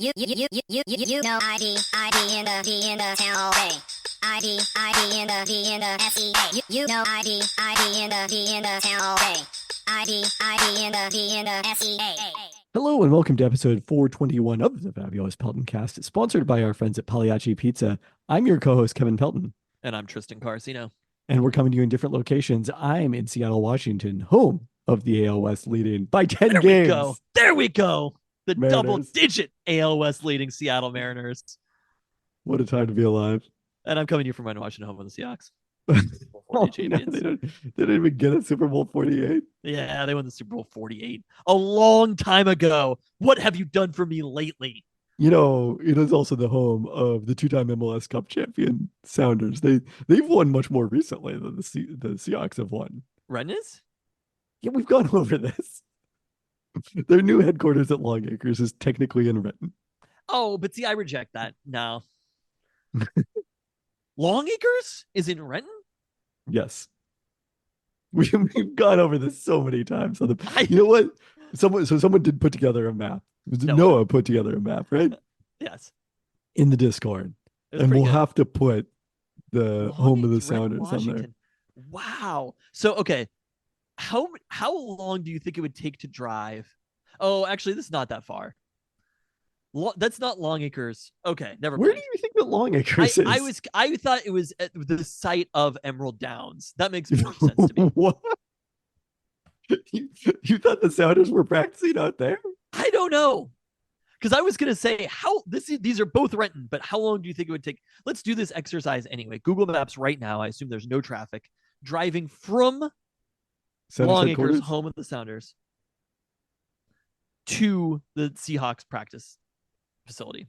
You know ID in the town all day. ID in the SEA. You know ID in the town all day. ID in the SEA. Hello and welcome to episode 421 of the Fabulous Peltoncast, sponsored by our friends at Pagliacci Pizza. I'm your co-host, Kevin Pelton. And I'm Tristan Carcino. And we're coming to you in different locations. I'm in Seattle, Washington, home of the AL West leading by 10 games. There we go. The Mariners. double-digit AL West leading Seattle Mariners. What a time to be alive. And I'm coming to you from my Washington home of the Seahawks. Oh, no, they didn't even get a Super Bowl 48. Yeah, they won the Super Bowl 48 a long time ago. What have you done for me lately? You know, it is also the home of the two-time MLS Cup champion Sounders. They've won much more recently than the Seahawks have won. Renton is? Yeah, we've gone over this. Their new headquarters at Long Acres is technically in Renton. Oh, but see, I reject that. No. Long Acres is in Renton? Yes. We've gone over this so many times. You know what? Someone did put together a map. Noah put together a map, right? Yes. In the Discord. And we'll have to put the home of the Sounders on there. Wow. So, okay. How long do you think it would take to drive? Oh, actually, this is not that far. That's not Long Acres. Okay, never mind. Where do you think that Long Acres is? I thought it was at the site of Emerald Downs. That makes more sense to me. What? You thought the Sounders were practicing out there? I don't know. Because I was gonna say these are both Renton, but how long do you think it would take? Let's do this exercise anyway. Google Maps right now. I assume there's no traffic. Driving from Long Acres, home of the Sounders, to the Seahawks practice facility.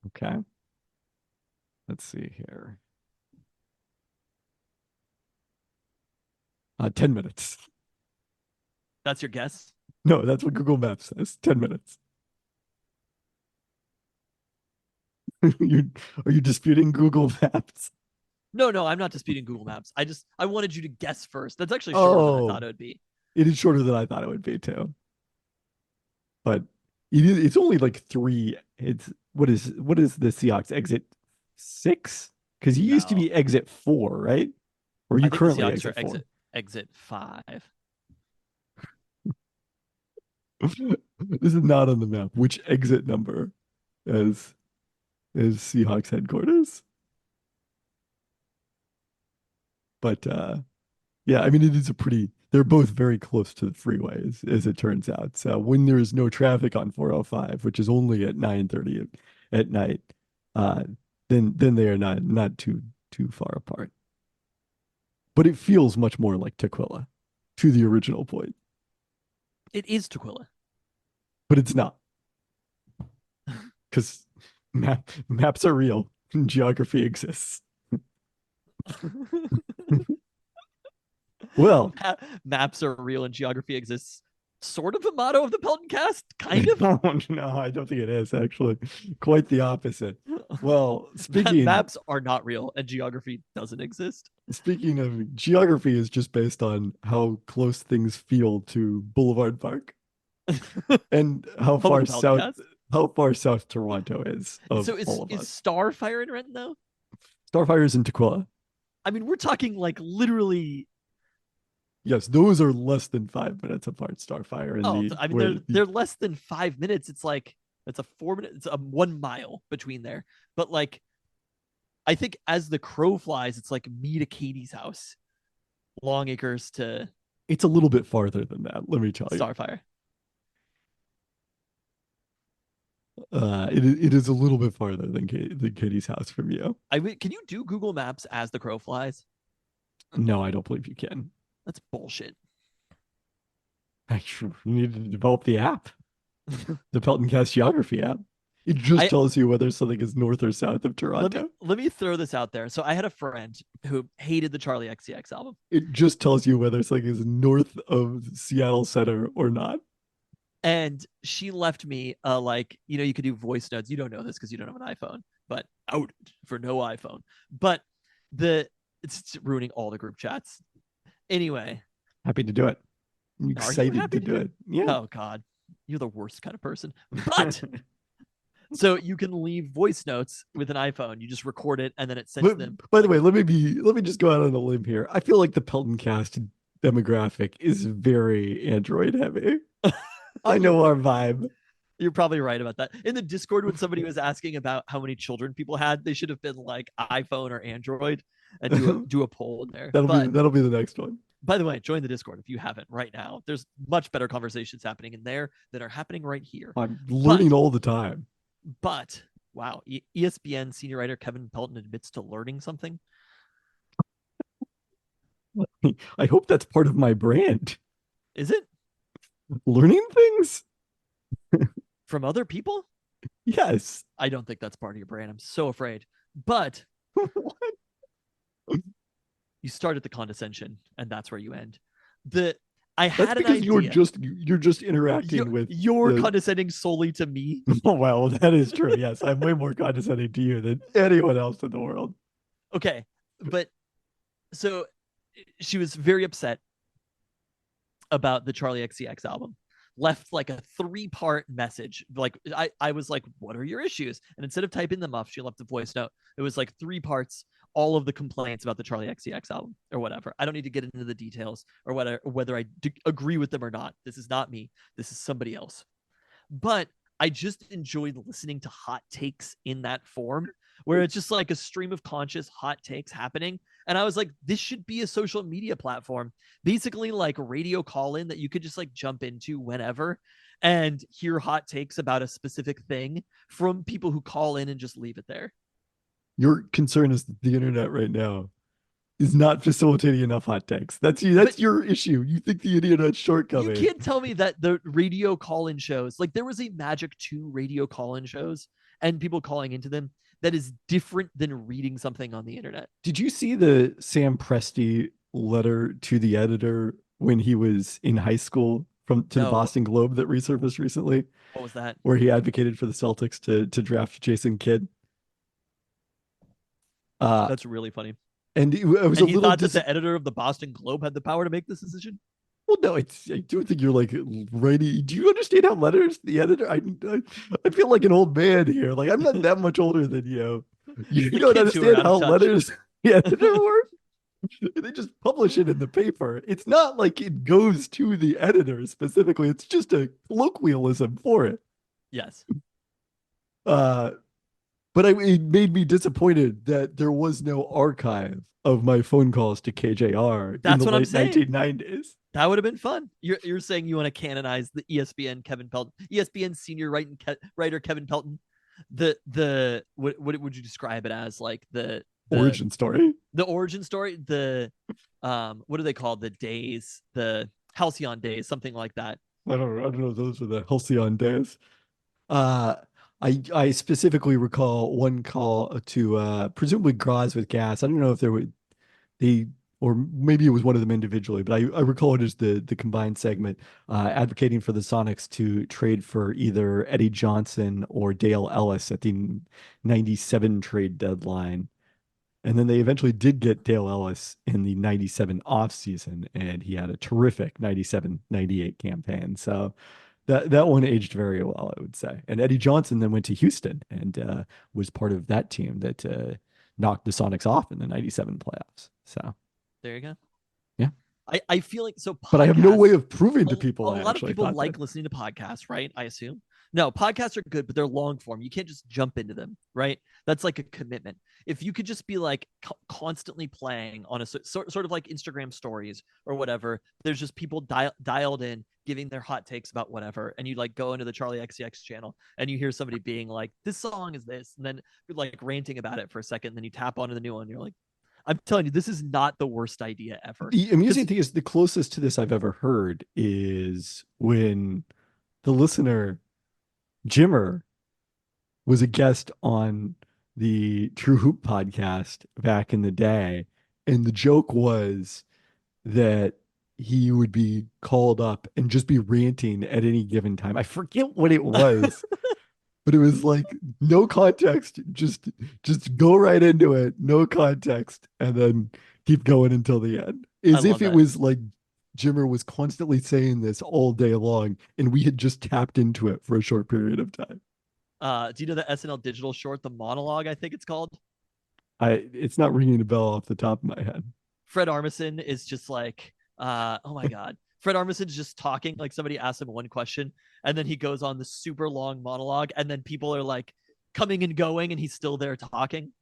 Okay. Let's see here. 10 minutes. That's your guess? No, that's what Google Maps says. 10 minutes. Are you disputing Google Maps? No, I'm not disputing Google Maps. I wanted you to guess first. That's actually shorter than I thought it would be. It is shorter than I thought it would be too. But it's only like 3. What is the Seahawks exit 6? Because you used to be exit 4, right? Or you currently exit 4? Exit 5. This is not on the map. Which exit number is Seahawks headquarters? But yeah, I mean, it is they're both very close to the freeway, as it turns out. So when there is no traffic on 405, which is only at 9:30 at night, then they are not too far apart. But it feels much more like Tequila, to the original point. It is Tequila. But it's not. Because maps are real and geography exists. Well, maps are real and geography exists. Sort of a motto of the Peltoncast, kind of. No, I don't think it is actually. Quite the opposite. Well, maps are not real and geography doesn't exist. Speaking of, geography is just based on how close things feel to Boulevard Park, and how far south Toronto is. So is Starfire in Renton though? Starfire is in Tequila. I mean, we're talking like literally. Yes, those are less than 5 minutes apart. Starfire and they're less than 5 minutes. It's like it's a 4 minute. It's a 1 mile between there. But like, I think as the crow flies, it's like me to Katie's house, Long Acres to. It's a little bit farther than that. Let me tell you. Starfire. It is a little bit farther than Katie's house from you. Can you do Google Maps as the crow flies? No, I don't believe you can. That's bullshit. You need to develop the app, the Peltoncast Geography app. It just tells you whether something is north or south of Toronto. Let me throw this out there. So I had a friend who hated the Charlie XCX album. It just tells you whether something is north of Seattle Center or not. And she left me you could do voice notes. You don't know this because you don't have an iPhone, but out for no iPhone. But it's ruining all the group chats. Anyway. Happy to do it. I'm excited to do it. Yeah. Oh God. You're the worst kind of person. But So you can leave voice notes with an iPhone. You just record it and then it sends them. By the way, let me just go out on a limb here. I feel like the Peltoncast demographic is very Android heavy. I know our vibe. You're probably right about that. In the Discord, when somebody was asking about how many children people had, they should have been like iPhone or Android and do a poll in there. That'll be the next one. By the way, join the Discord if you haven't right now. There's much better conversations happening in there than are happening right here. I'm learning all the time. But wow, ESPN senior writer Kevin Pelton admits to learning something. I hope that's part of my brand. Is it? Learning things? From other people? Yes. I don't think that's part of your brand. I'm so afraid. But you start at the condescension, and that's where you end. I had That's because an idea. you're just interacting with you're condescending solely to me. Oh well, that is true. Yes, I'm way more condescending to you than anyone else in the world. Okay, but so she was very upset about the Charlie XCX album. Left like a 3-part message. Like I was like, what are your issues? And instead of typing them up, she left a voice note. It was like 3 parts, all of the complaints about the Charlie XCX album or whatever. I don't need to get into the details or whether I agree with them or not. This is not me. This is somebody else. But I just enjoyed listening to hot takes in that form, where it's just like a stream of conscious hot takes happening. And I was like, this should be a social media platform, basically like radio call-in that you could just like jump into whenever and hear hot takes about a specific thing from people who call in and just leave it there. Your concern is that the internet right now is not facilitating enough hot takes. That's your issue. You think the internet's shortcoming. You can't tell me that the radio call-in shows, like there was a Magic 2 radio call-in shows and people calling into them, that is different than reading something on the internet. Did you see the Sam Presti letter to the editor when he was in high school to the Boston Globe that resurfaced recently? What was that? Where he advocated for the Celtics to draft Jason Kidd. That's really funny. And he thought that the editor of the Boston Globe had the power to make this decision? Well, no, I do think you're like ready. Do you understand how letters, the editor? I feel like an old man here. Like I'm not that much older than you. You don't understand how letters the editor work. They just publish it in the paper. It's not like it goes to the editor specifically. It's just a colloquialism for it. Yes. But it made me disappointed that there was no archive of my phone calls to KJR in the late 1990s. That would have been fun. You're saying you want to canonize the ESPN Kevin Pelton, ESPN senior writer Kevin Pelton. The what would you describe it as? Like the origin story? The origin story. The what do they call the days? The halcyon days, something like that. I don't know. Those are the halcyon days. I specifically recall one call to presumably Graz with Gas. I don't know if or maybe it was one of them individually, but I recall it as the combined segment advocating for the Sonics to trade for either Eddie Johnson or Dale Ellis at the 97 trade deadline. And then they eventually did get Dale Ellis in the 97 offseason, and he had a terrific 97-98 campaign. So that one aged very well, I would say. And Eddie Johnson then went to Houston and was part of that team that knocked the Sonics off in the 97 playoffs. So there you go. Yeah. I feel like so. But I have no way of proving to people. A lot of people like listening to podcasts, right? I assume. No, podcasts are good, but they're long form. You can't just jump into them, right? That's like a commitment. If you could just be like constantly playing on a sort of like Instagram stories or whatever, there's just people dialed in, giving their hot takes about whatever. And you like go into the Charlie XCX channel and you hear somebody being like, this song is this. And then you're like ranting about it for a second. And then you tap onto the new one. And you're like, I'm telling you, this is not the worst idea ever. The amusing thing is the closest to this I've ever heard is when the listener Jimmer was a guest on the True Hoop podcast back in the day. And the joke was that he would be called up and just be ranting at any given time. I forget what it was, but it was like no context, just go right into it, no context, and then keep going until the end. As if it was like Jimmer was constantly saying this all day long, and we had just tapped into it for a short period of time. Do you know the SNL digital short, The Monologue, I think it's called? It's not ringing a bell off the top of my head. Fred Armisen is just like, oh my God. Fred Armisen's just talking, like somebody asks him one question, and then he goes on this super long monologue, and then people are like coming and going, and he's still there talking.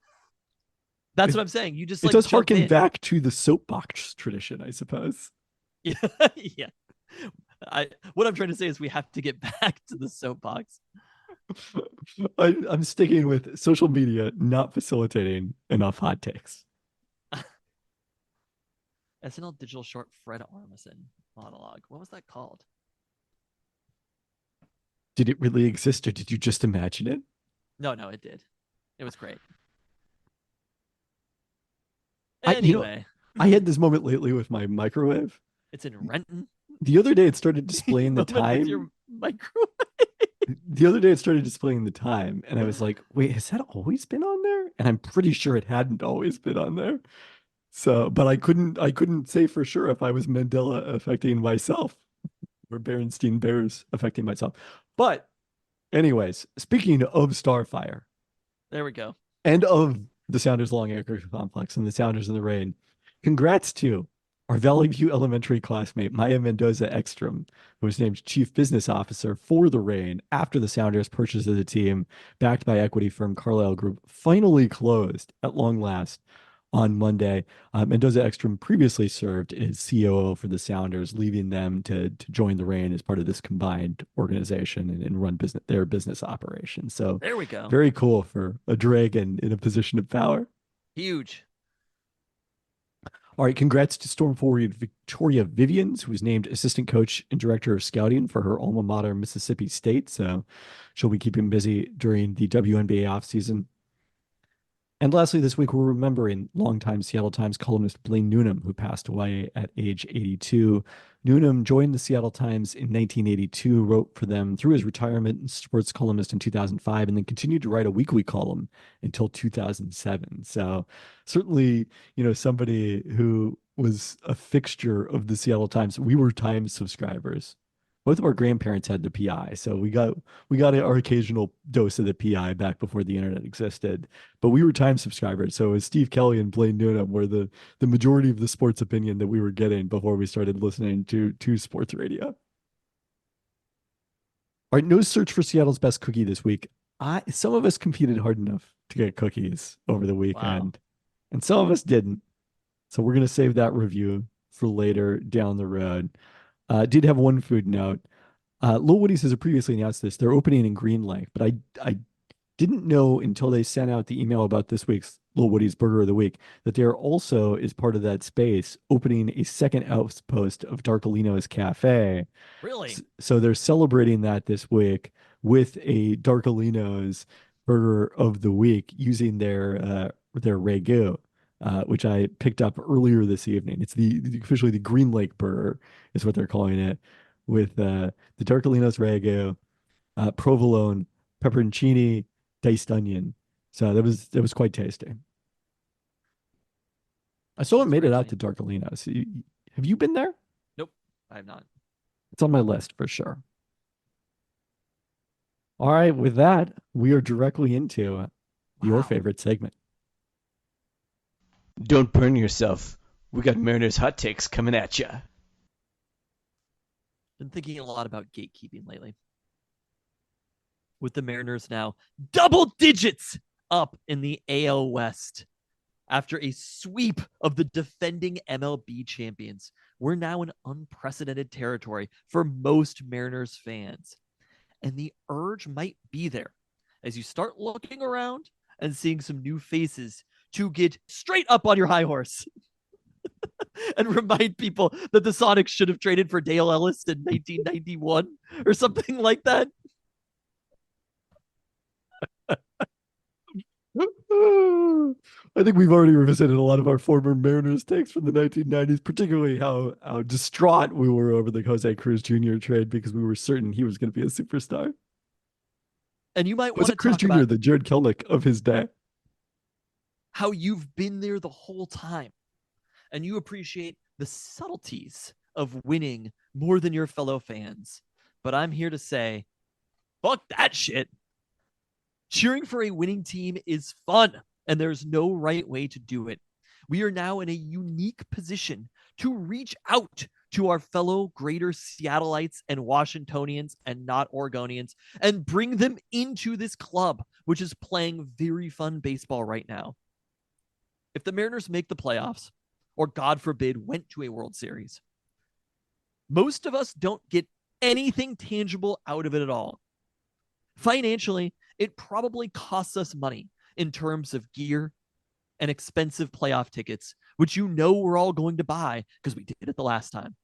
That's It, what I'm saying. You just it like does jump harken in. back to the soapbox tradition, I suppose. Yeah. Yeah. What I'm trying to say is we have to get back to the soapbox. I'm sticking with social media not facilitating enough hot takes. SNL digital short Fred Armisen monologue. What was that called? Did it really exist or did you just imagine it? No, it did. It was great. I, you know, Anyway, I had this moment lately with my microwave. it's in Renton. The other day it started displaying the Moment with your time. microwave. The other day it started displaying the time, and I was like, wait, has that always been on there? And I'm pretty sure it hadn't always been on there. So, but I couldn't say for sure if I was Mandela affecting myself or Berenstein Bears affecting myself. But anyways, speaking of Starfire There we go. and of the Sounders Long Acre Complex and the Sounders in the Rain, congrats to our Valley View Elementary classmate, Maya Mendoza Ekstrom, who was named Chief Business Officer for the Rain after the Sounders' purchase of the team, backed by equity firm Carlyle Group, finally closed at long last on Monday. Mendoza Ekstrom previously served as COO for the Sounders, leaving them to join the Rain as part of this combined organization and run their business operations. So There we go. very cool for a dragon in a position of power. Huge. All right, congrats to Storm forward Victoria Vivians, who was named assistant coach and director of scouting for her alma mater, Mississippi State. So she'll be keeping busy during the WNBA offseason. And lastly, this week, we're remembering longtime Seattle Times columnist Blaine Newnham, who passed away at age 82. Newnham joined the Seattle Times in 1982, wrote for them through his retirement and sports columnist in 2005, and then continued to write a weekly column until 2007. So certainly, somebody who was a fixture of the Seattle Times. We were Times subscribers. Both of our grandparents had the PI, so we got our occasional dose of the PI back before the internet existed. But we were Time subscribers, so as Steve Kelly and Blaine Newnham were the majority of the sports opinion that we were getting before we started listening to sports radio. All right, no search for Seattle's best cookie this week. Some of us competed hard enough to get cookies over the weekend, and some of us didn't. So we're gonna save that review for later down the road. Did have one food note. Lil Woody's has previously announced this. They're opening in Green Lake, but I didn't know until they sent out the email about this week's Lil Woody's Burger of the Week that they're also, as part of that space, opening a second outpost of Darkolino's Cafe. Really? So they're celebrating that this week with a Darkolino's Burger of the Week using their ragu. Which I picked up earlier this evening. It's officially the Green Lake Burger is what they're calling it, with the Darkolino's ragu, provolone, pepperoncini, diced onion. So that was quite tasty. I still haven't made it out to Darkolino's. Have you been there? Nope, I have not. It's on my list for sure. All right, with that, we are directly into your favorite segment. Don't burn yourself. We got Mariners hot takes coming at ya. Been thinking a lot about gatekeeping lately. With the Mariners now double digits up in the AL West after a sweep of the defending MLB champions. We're now in unprecedented territory for most Mariners fans. And the urge might be there as you start looking around and seeing some new faces to get straight up on your high horse and remind people that the Sonics should have traded for Dale Ellis in 1991 or something like that. I think we've already revisited a lot of our former Mariners takes from the 1990s, particularly how distraught we were over the Jose Cruz Jr. trade because we were certain he was going to be a superstar. And you might want Jose to Cruz talk Jr., about the Jared Kelnick of his day. how you've been there the whole time and you appreciate the subtleties of winning more than your fellow fans. But I'm here to say, fuck that shit. Cheering for a winning team is fun, and there's no right way to do it. We are now in a unique position to reach out to our fellow greater Seattleites and Washingtonians and not Oregonians and bring them into this club, which is playing very fun baseball right now. If the Mariners make the playoffs, or God forbid, went to a World Series, most of us don't get anything tangible out of it at all. Financially, it probably costs us money in terms of gear and expensive playoff tickets, which we're all going to buy because we did it the last time.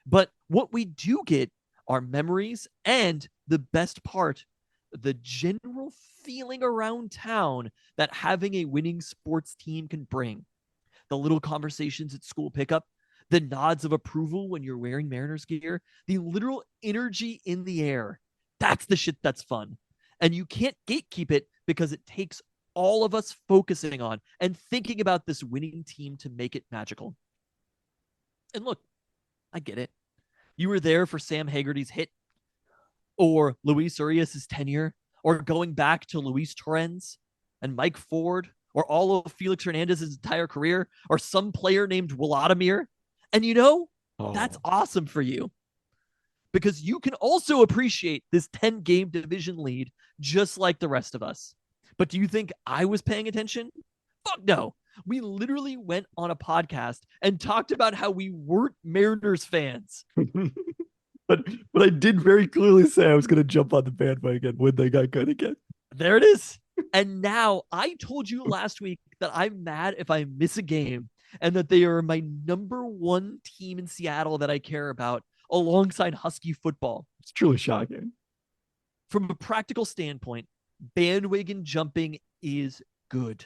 But what we do get are memories and, the best part, the general feeling around town that having a winning sports team can bring. The little conversations at school pickup, the nods of approval when you're wearing Mariners gear, the literal energy in the air. That's the shit that's fun. And you can't gatekeep it because it takes all of us focusing on and thinking about this winning team to make it magical. And look, I get it. You were there for Sam Haggerty's hit, or Luis Urias' tenure, or going back to Luis Torrens and Mike Ford, or all of Felix Hernandez's entire career, or some player named Vladimir. And that's awesome for you, because you can also appreciate this 10-game division lead just like the rest of us. But do you think I was paying attention? Fuck no. We literally went on a podcast and talked about how we weren't Mariners fans. But I did very clearly say I was going to jump on the bandwagon when they got good again. There it is. And now I told you last week that I'm mad if I miss a game and that they are my number one team in Seattle that I care about alongside Husky football. It's truly shocking. From a practical standpoint, bandwagon jumping is good.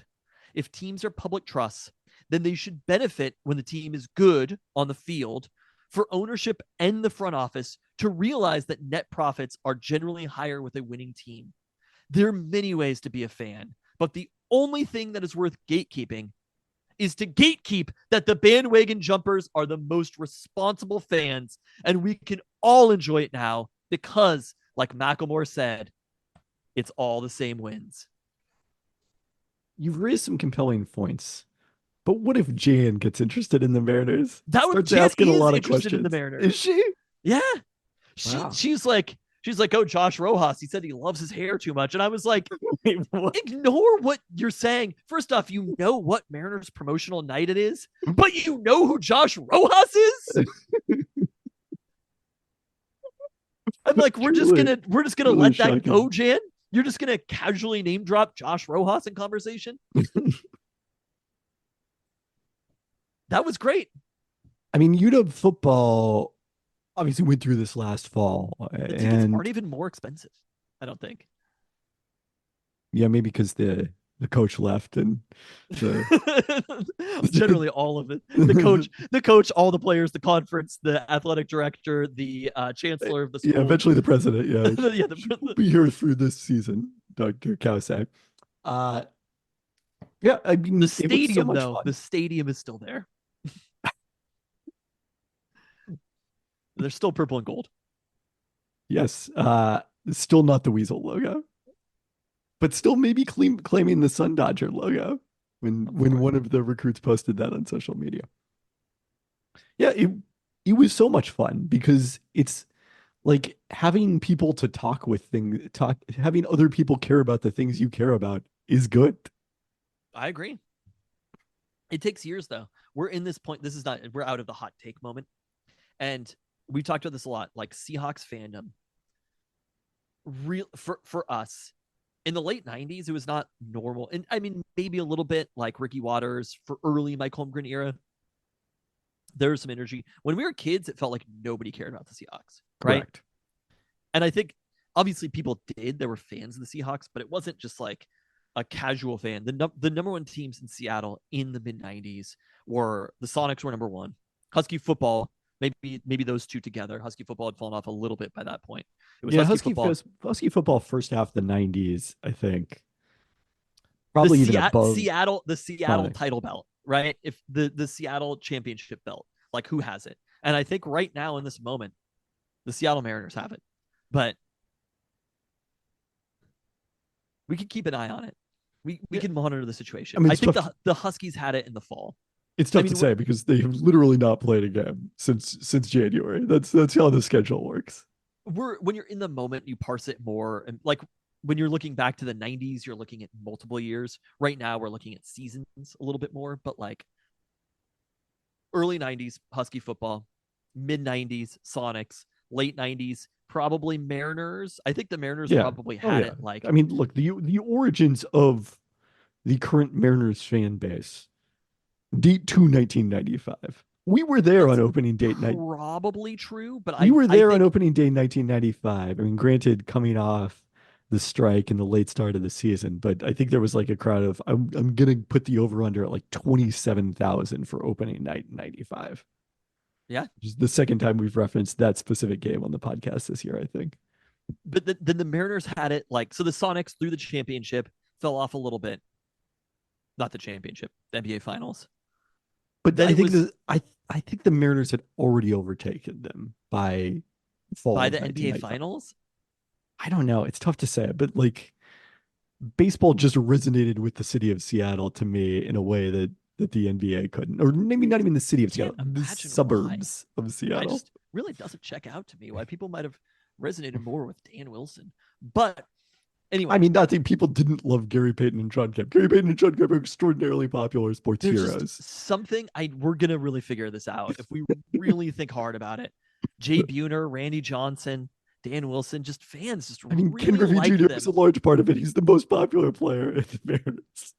If teams are public trusts, then they should benefit when the team is good on the field, for ownership and the front office to realize that net profits are generally higher with a winning team. There are many ways to be a fan, but the only thing that is worth gatekeeping is to gatekeep that the bandwagon jumpers are the most responsible fans, and we can all enjoy it now because, like Macklemore said, it's all the same wins. You've raised some compelling points, but what if Jan gets interested in the Mariners? Starts asking a lot of interested questions. in the Mariners. Is she? Yeah. Wow. She's like, oh, Josh Rojas, he said he loves his hair too much. And I was like, Wait, what? ignore what you're saying. First off, you know what Mariners promotional night it is, but you know who Josh Rojas is? I'm like, we're just gonna really let that shocking. go, Jan? You're just gonna casually name drop Josh Rojas in conversation? That was great. I mean, UW football obviously went through this last fall, The tickets and aren't even more expensive, I don't think. yeah, maybe because the coach left and generally all of it. The coach, all the players, the conference, the athletic director, the chancellor of the school. yeah, eventually the president. Yeah, Yeah, will be here through this season, Dr. Kowsak. Yeah, I mean, the it was so stadium much though. fun. The stadium is still there. They're still purple and gold. Yes, still not the Weasel logo, but still maybe claiming the Sun Dodger logo when one of the recruits posted that on social media. Yeah, it was so much fun because it's like having people to talk with, having other people care about the things you care about is good. I agree. It takes years though. We're in this point. We're out of the hot take moment. And we talked about this a lot, like Seahawks fandom. For us in the late 90s, it was not normal. And I mean, maybe a little bit like Ricky Waters for early Mike Holmgren era. There was some energy. When we were kids, it felt like nobody cared about the Seahawks, right? Correct. And I think obviously people did. There were fans of the Seahawks, but it wasn't just like a casual fan. The number one teams in Seattle in the mid 90s were the Sonics were number one. Husky football, maybe those two together. Husky football had fallen off a little bit by that point. It was Husky football first half of the 90s, I think. Probably even above the Seattle title belt, right? If the Seattle championship belt, like who has it? And I think right now in this moment, the Seattle Mariners have it. But We can keep an eye on it. We Yeah. can monitor the situation. I mean, I it's think tough the Huskies had it in the fall. It's tough I mean, to say because they have literally not played a game since January. That's how the schedule works. When you're in the moment, you parse it more, and like when you're looking back to the 90s, you're looking at multiple years. Right now, we're looking at seasons a little bit more, but like early 90s Husky football, mid 90s Sonics, late 90s probably Mariners. I think the Mariners Yeah. probably Oh had yeah. it like I mean, look, the origins of the current Mariners fan base date to 1995. We were there that's on opening date night. probably true, but We were I there on think opening day 1995. I mean, granted, coming off the strike and the late start of the season, but I think there was like a crowd of I'm gonna put the over under at like 27,000 for opening night in 95. yeah. Which is the second time we've referenced that specific game on the podcast this year, I think. But then the Mariners had it like so the Sonics through the championship fell off a little bit. Not the championship, the NBA finals. But Then I it think was I think the Mariners had already overtaken them by fall by of the NBA 1995. finals. I don't know. It's tough to say, but like baseball just resonated with the city of Seattle to me in a way that the NBA couldn't, or maybe not even the city of Can't Seattle, the imagine suburbs of I Seattle. just really doesn't check out to me why people might have resonated more with Dan Wilson. But anyway, I mean, not that people didn't love Gary Payton and John Kemp. Gary Payton and John Kemp are extraordinarily popular sports there's heroes. just something we're gonna really figure this out if we really think hard about it. Jay Buhner, Randy Johnson, Dan Wilson, just fans just I mean, Ken really Griffey like Jr. them. is a large part of it. He's the most popular player in the Mariners.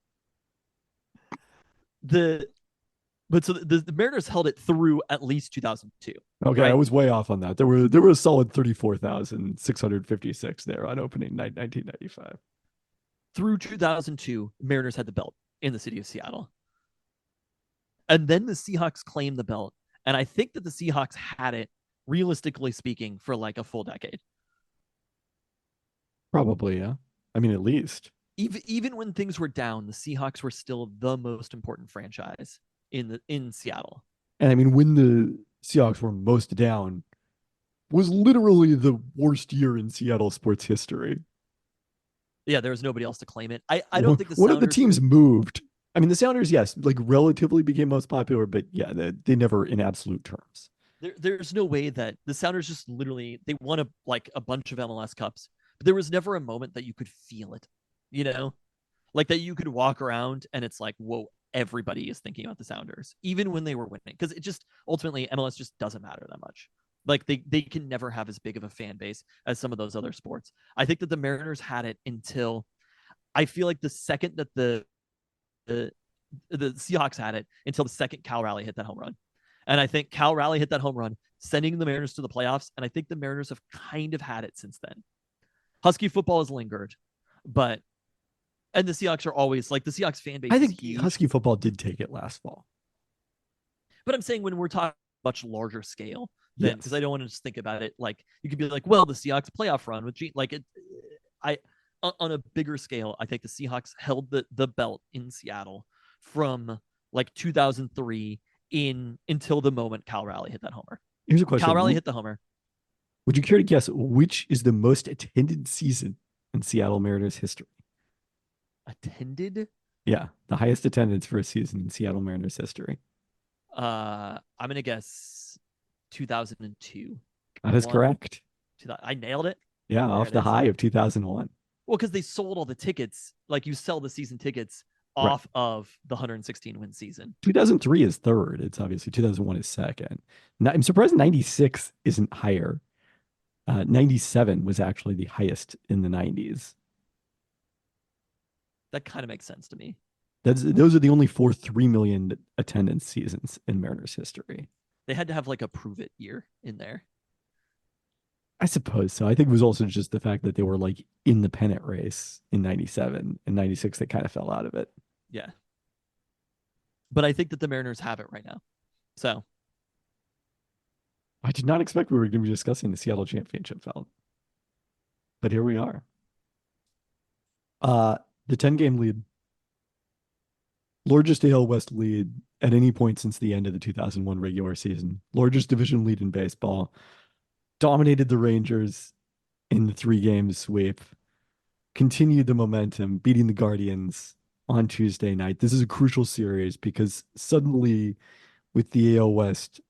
But so the Mariners held it through at least 2002. Okay, right? I was way off on that. There were a solid 34,656 there on opening night 1995. Through 2002, Mariners had the belt in the city of Seattle. And then the Seahawks claimed the belt. And I think that the Seahawks had it, realistically speaking, for like a full decade. Probably, yeah. I mean, at least. Even when things were down, the Seahawks were still the most important franchise in Seattle. And I mean, when the Seahawks were most down, was literally the worst year in Seattle sports history. Yeah, there was nobody else to claim it. I don't think the one of the Sounders teams moved. I mean, the Sounders, yes, like relatively became most popular, but yeah, they never in absolute terms. There's no way that the Sounders just literally they won a bunch of MLS Cups, but there was never a moment that you could feel it, like that you could walk around and it's like, whoa, everybody is thinking about the Sounders, even when they were winning, because it just ultimately MLS just doesn't matter that much. Like they can never have as big of a fan base as some of those other sports. I think that the Mariners had it until I feel like the second that the Seahawks had it until the second Cal Raleigh hit that home run. And I think Cal Raleigh hit that home run, sending the Mariners to the playoffs. And I think the Mariners have kind of had it since then. Husky football has lingered, and the Seahawks are always like the Seahawks fan base. I think is huge. Husky football did take it last fall. But I'm saying when we're talking much larger scale, then because Yes. I don't want to just think about it like you could be like, well, the Seahawks playoff run with Gene, like it. On a bigger scale, I think the Seahawks held the belt in Seattle from like 2003 until the moment Cal Raleigh hit that homer. Here's a question. Cal Raleigh hit the homer. Would you care to guess which is the most attended season in Seattle Mariners history? Attended? Yeah, the highest attendance for a season in Seattle Mariners history. I'm gonna guess 2002. That is correct. I nailed it. Yeah, There off it the is. high of 2001. Well, because they sold all the tickets, like you sell the season tickets off of the 116 win season. 2003 is third. It's obviously 2001 is second. I'm surprised 96 isn't higher. 97 was actually the highest in the 90s. That kind of makes sense to me. Those are the only 3 million attendance seasons in Mariners history. They had to have like a prove it year in there. I suppose so. I think it was also just the fact that they were like in the pennant race in 97 and 96. They kind of fell out of it. Yeah. But I think that the Mariners have it right now. So I did not expect we were going to be discussing the Seattle championship, Felt. But here we are. The 10-game lead. Largest AL West lead at any point since the end of the 2001 regular season. Largest division lead in baseball. Dominated the Rangers in the 3-game sweep. continued the momentum, beating the Guardians on Tuesday night. This is a crucial series because suddenly, with the AL West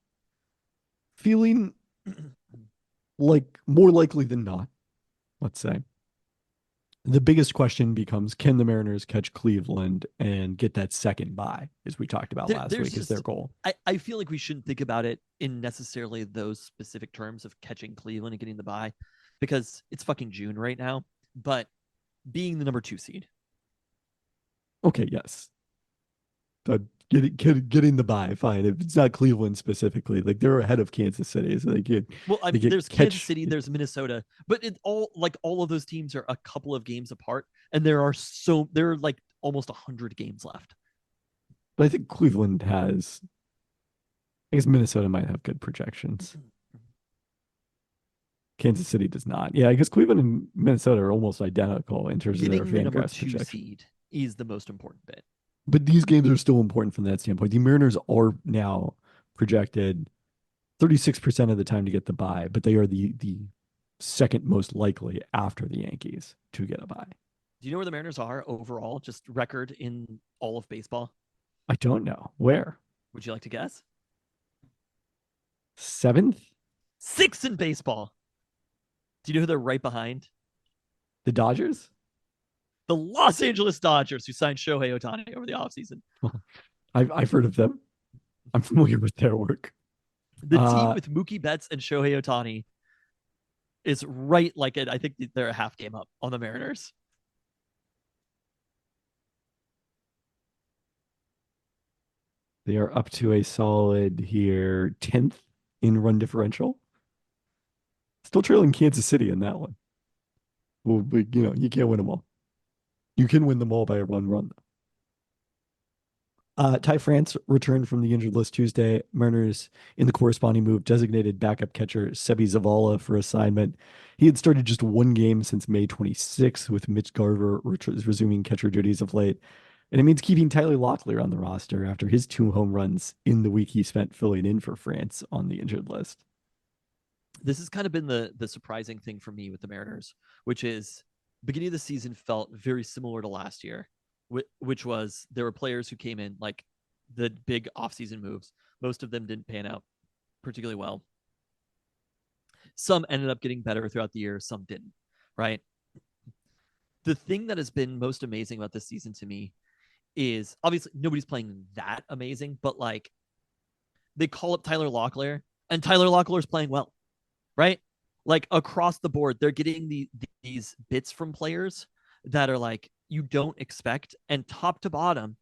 feeling like more likely than not, let's say, the biggest question becomes, can the Mariners catch Cleveland and get that second bye, as we talked about last week, is their goal. I feel like we shouldn't think about it in necessarily those specific terms of catching Cleveland and getting the bye, because it's fucking June right now. But being the number 2 seed. Okay, yes. But getting the bye, fine. If it's not Cleveland specifically, like they're ahead of Kansas City, so they get. Well, I they mean, get there's Kansas City, there's Minnesota, but all of those teams are a couple of games apart, and there are like almost 100 games left. But I think Cleveland has. I guess Minnesota might have good projections. Kansas City does not. Yeah, I guess Cleveland and Minnesota are almost identical in terms Getting of the their number Fangraphs 2 projection. seed is the most important bit. But these games are still important from that standpoint. The Mariners are now projected 36% of the time to get the bye, but they are the second most likely after the Yankees to get a bye. Do you know where the Mariners are overall, just record in all of baseball? I don't know. Where? Would you like to guess? 7th? 6th in baseball. Do you know who they're right behind? The Dodgers? The Los Angeles Dodgers, who signed Shohei Ohtani over the offseason. I've heard of them. I'm familiar with their work. The team with Mookie Betts and Shohei Ohtani is right like it. I think they're a half game up on the Mariners. They are up to a solid here 10th in run differential. Still trailing Kansas City in that one. Well, but, you can't win them all. You can win them all by a run, though. Ty France returned from the injured list Tuesday. Mariners, in the corresponding move, designated backup catcher Sebi Zavala for assignment. He had started just one game since May 26th, with Mitch Garver resuming catcher duties of late. And it means keeping Tyler Locklear on the roster after his 2 home runs in the week he spent filling in for France on the injured list. This has kind of been the surprising thing for me with the Mariners, which is beginning of the season felt very similar to last year, which was there were players who came in, like the big offseason moves. Most of them didn't pan out particularly well. Some ended up getting better throughout the year. Some didn't, right? The thing that has been most amazing about this season to me is obviously nobody's playing that amazing, but like they call up Tyler Locklear and Tyler Locklear's playing well, right? Like across the board, they're getting these bits from players that are like you don't expect, and top to bottom,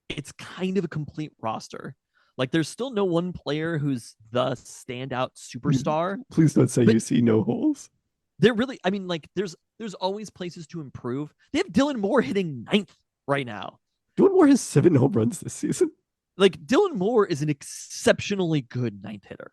it's kind of a complete roster. Like there's still no one player who's the standout superstar. Please don't say you see no holes. They're really, I mean, like there's always places to improve. They have Dylan Moore hitting 9th right now. Dylan Moore has 7 home runs this season. Like Dylan Moore is an exceptionally good 9th hitter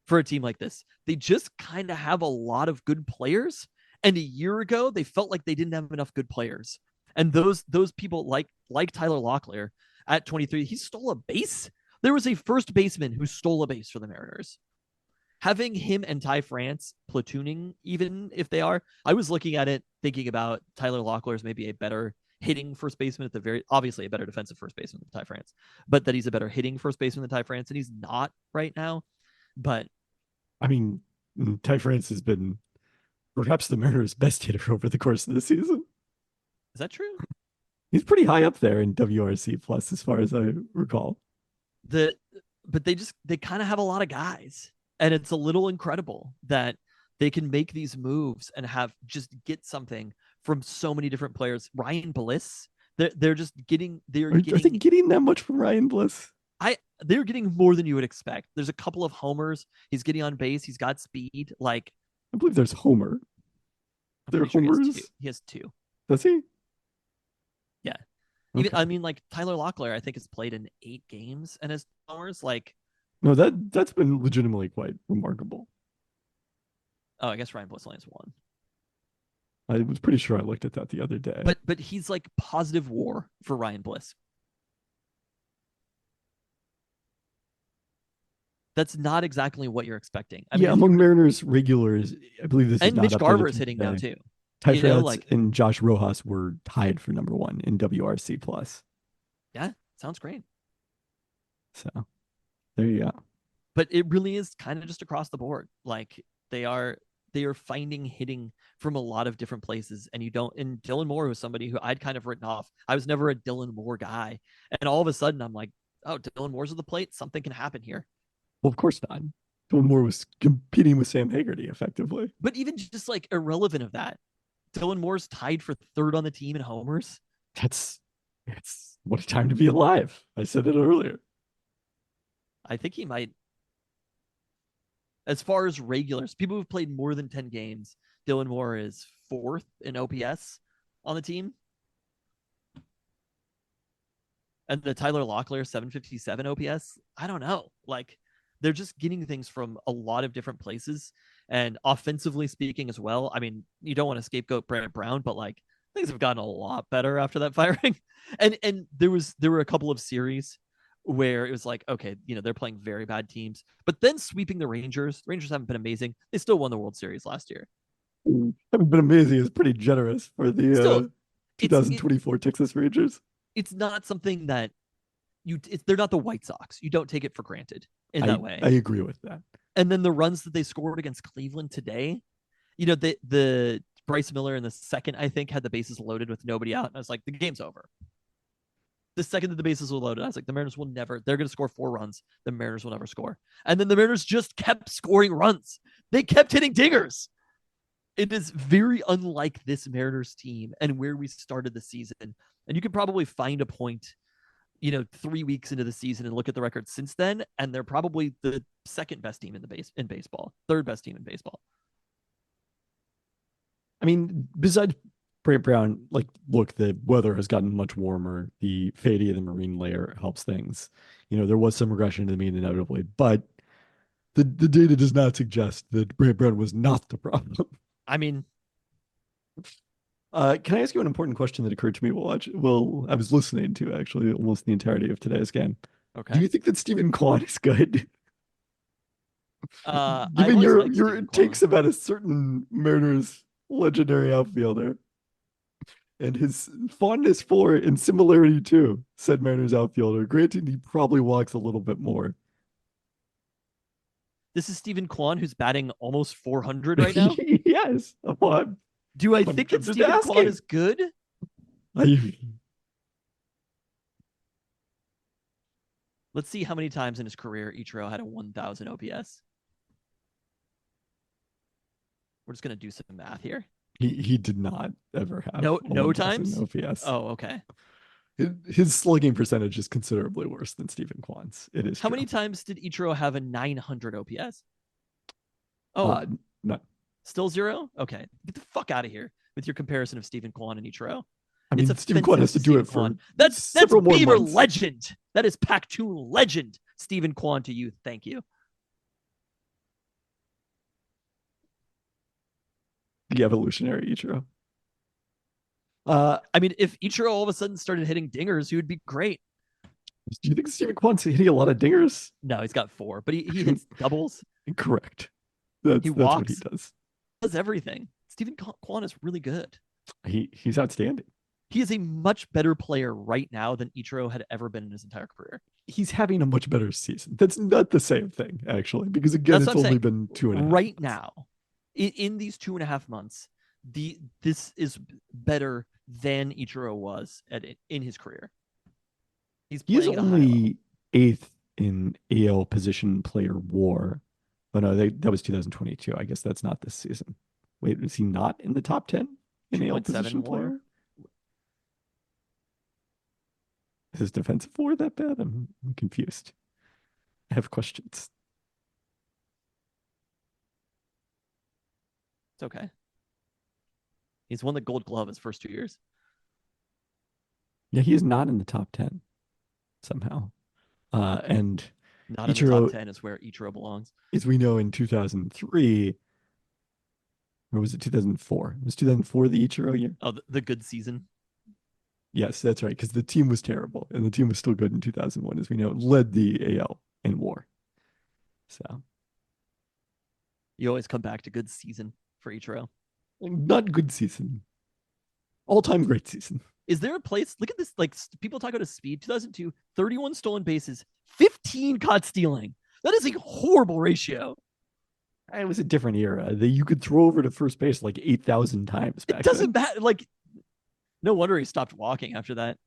for a team like this. They just kind of have a lot of good players. And a year ago, they felt like they didn't have enough good players. And those people like Tyler Locklear at 23, he stole a base. There was a first baseman who stole a base for the Mariners. Having him and Ty France platooning, even if they are, I was looking at it thinking about Tyler Locklear's maybe a better hitting first baseman obviously a better defensive first baseman than Ty France, but that he's a better hitting first baseman than Ty France, and he's not right now. But I mean, Ty France has been perhaps the Mariners' best hitter over the course of the season. Is that true? He's pretty high up there in WRC plus, as far as I recall. But they kind of have a lot of guys, and it's a little incredible that they can make these moves and get something from so many different players. Ryan Bliss, they're getting that much from Ryan Bliss? They're getting more than you would expect. There's a couple of homers. He's getting on base. He's got speed. Like I believe there's Homer. There are homers. He has 2. Does he? Yeah. Okay. I mean, like Tyler Locklear, I think has played in 8 games and his homers. Like, no, that's been legitimately quite remarkable. Oh, I guess Ryan Bliss only has 1. I was pretty sure I looked at that the other day. But he's like positive WAR for Ryan Bliss. That's not exactly what you're expecting. I mean, among Mariners regulars, I believe this is and not Mitch updated Garver is hitting now too. Ty You know, France like, and Josh Rojas were tied for number one in WRC plus. yeah, sounds great. So there you go. But it really is kind of just across the board. Like they are finding hitting from a lot of different places. And Dylan Moore was somebody who I'd kind of written off. I was never a Dylan Moore guy. And all of a sudden I'm like, oh, Dylan Moore's at the plate. Something can happen here. Well, of course not. Dylan Moore was competing with Sam Haggerty effectively. But even just like irrelevant of that, Dylan Moore's tied for third on the team in homers. It's what a time to be alive. I said it earlier. I think he might. As far as regulars, people who've played more than 10 games, Dylan Moore is fourth in OPS on the team. And the Tyler Locklear 757 OPS, I don't know. Like, they're just getting things from a lot of different places. And offensively speaking as well, I mean, you don't want to scapegoat Brant Brown, but like things have gotten a lot better after that firing. And there were a couple of series where it was like, okay, you know, they're playing very bad teams, but then sweeping the Rangers. The Rangers haven't been amazing. They still won the World Series last year. Haven't been amazing is pretty generous for the Still, 2024 Texas Rangers. It's not something that they're not the White Sox. You don't take it for granted in that way. I agree with that. And then the runs that they scored against Cleveland today, you know, the Bryce Miller in the second, I think, had the bases loaded with nobody out. And I was like, the game's over. The second that the bases were loaded, I was like, the Mariners will never, they're going to score 4 runs. The Mariners will never score. And then the Mariners just kept scoring runs. They kept hitting dingers. It is very unlike this Mariners team and where we started the season. And you can probably find a point, you know, 3 weeks into the season and look at the record since then, and they're probably the second best team in baseball, third best team in baseball. I mean, besides Brant Brown, like, look, the weather has gotten much warmer. The fading of the marine layer helps things. You know, there was some regression to the mean inevitably, but the data does not suggest that Brant Brown was not the problem. I mean, can I ask you an important question that occurred to me I was listening to actually almost the entirety of today's game. okay. Do you think that Stephen Kwan is good? I've Given always your liked Stephen takes Kwan. about a certain Mariners legendary outfielder and his fondness for and similarity to said Mariners outfielder, granted he probably walks a little bit more. This is Stephen Kwan, who's batting almost 400 right now. Yes. Well, Do I I'm think that just Stephen Kwan asking. is good? Let's see how many times in his career Ichiro had a 1,000 OPS. We're just gonna do some math here. he did not ever have No a 1,000 times. OPS. Oh, okay. His slugging percentage is considerably worse than Stephen Kwan's. It is. How true. many times did Ichiro have a 900 OPS? Oh, none. still 0? Okay. Get the fuck out of here with your comparison of Stephen Kwan and Ichiro. I mean, It's Stephen Kwan has to offensive do to it Stephen for Kwan. That's several more Beaver months. legend. That is Pac-2 legend. Stephen Kwan to you. Thank you. The evolutionary Ichiro. I mean, if Ichiro all of a sudden started hitting dingers, he would be great. Do you think Stephen Kwan's hitting a lot of dingers? No, he's got 4, but he hits doubles. Correct. That's what he walks. does. Does everything. Stephen Kwan is really good. He's outstanding. He is a much better player right now than Ichiro had ever been in his entire career. He's having a much better season. That's not the same thing, actually, because again, That's it's what I'm only saying. been 2.5 Right months. now, in these 2.5 months, this is better than Ichiro was in his career. He's He's playing at a high level. only 8th in AL position player WAR. Oh no, that was 2022. I guess that's not this season. Wait, is he not in the top 10 in AL 2.7 position WAR? player? Is his defensive WAR that bad? I'm confused. I have questions. It's okay. He's won the Gold Glove his first 2 years. Yeah, he is not in the top 10 somehow. And Not in the Ichiro- top 10 is where Ichiro belongs. as we know, in 2003, or was it 2004? Was 2004 the Ichiro year? Oh, the good season. Yes, that's right, because the team was terrible, and the team was still good in 2001, as we know, led the AL in WAR. So You always come back to good season for Ichiro. Not good season. All-time great season. Is there a place? Look at this. Like people talk about a speed. 2002, 31 stolen bases, 15 caught stealing. That is a horrible ratio. It was a different era. You could throw over to first base like 8,000 times back It doesn't then. matter. Like, no wonder he stopped walking after that.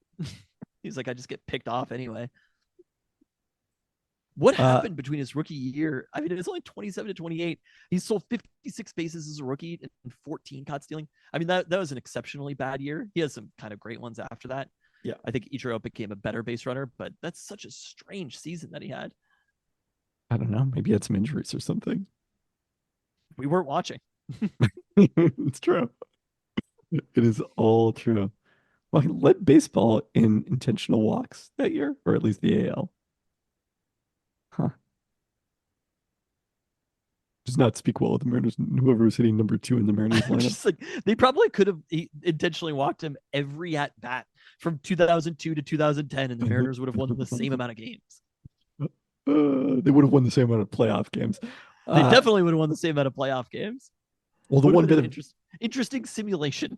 He's like, I just get picked off anyway. What happened between his rookie year? I mean, it's only 27 to 28. He sold 56 bases as a rookie and 14 caught stealing. I mean, that was an exceptionally bad year. He has some kind of great ones after that. Yeah. I think Ichiro became a better base runner, but that's such a strange season that he had. I don't know. Maybe he had some injuries or something. We weren't watching. It's true. It is all true. Well, he led baseball in intentional walks that year, or at least the AL. Huh. Does not speak well of the Mariners. Whoever was hitting number 2 in the Mariners lineup. Just like they probably could have intentionally walked him every at bat from 2002 to 2010, and the Mariners would have won the same amount of games. They would have won the same amount of playoff games. They definitely would have won the same amount of playoff games. Well, the one bit of interesting simulation.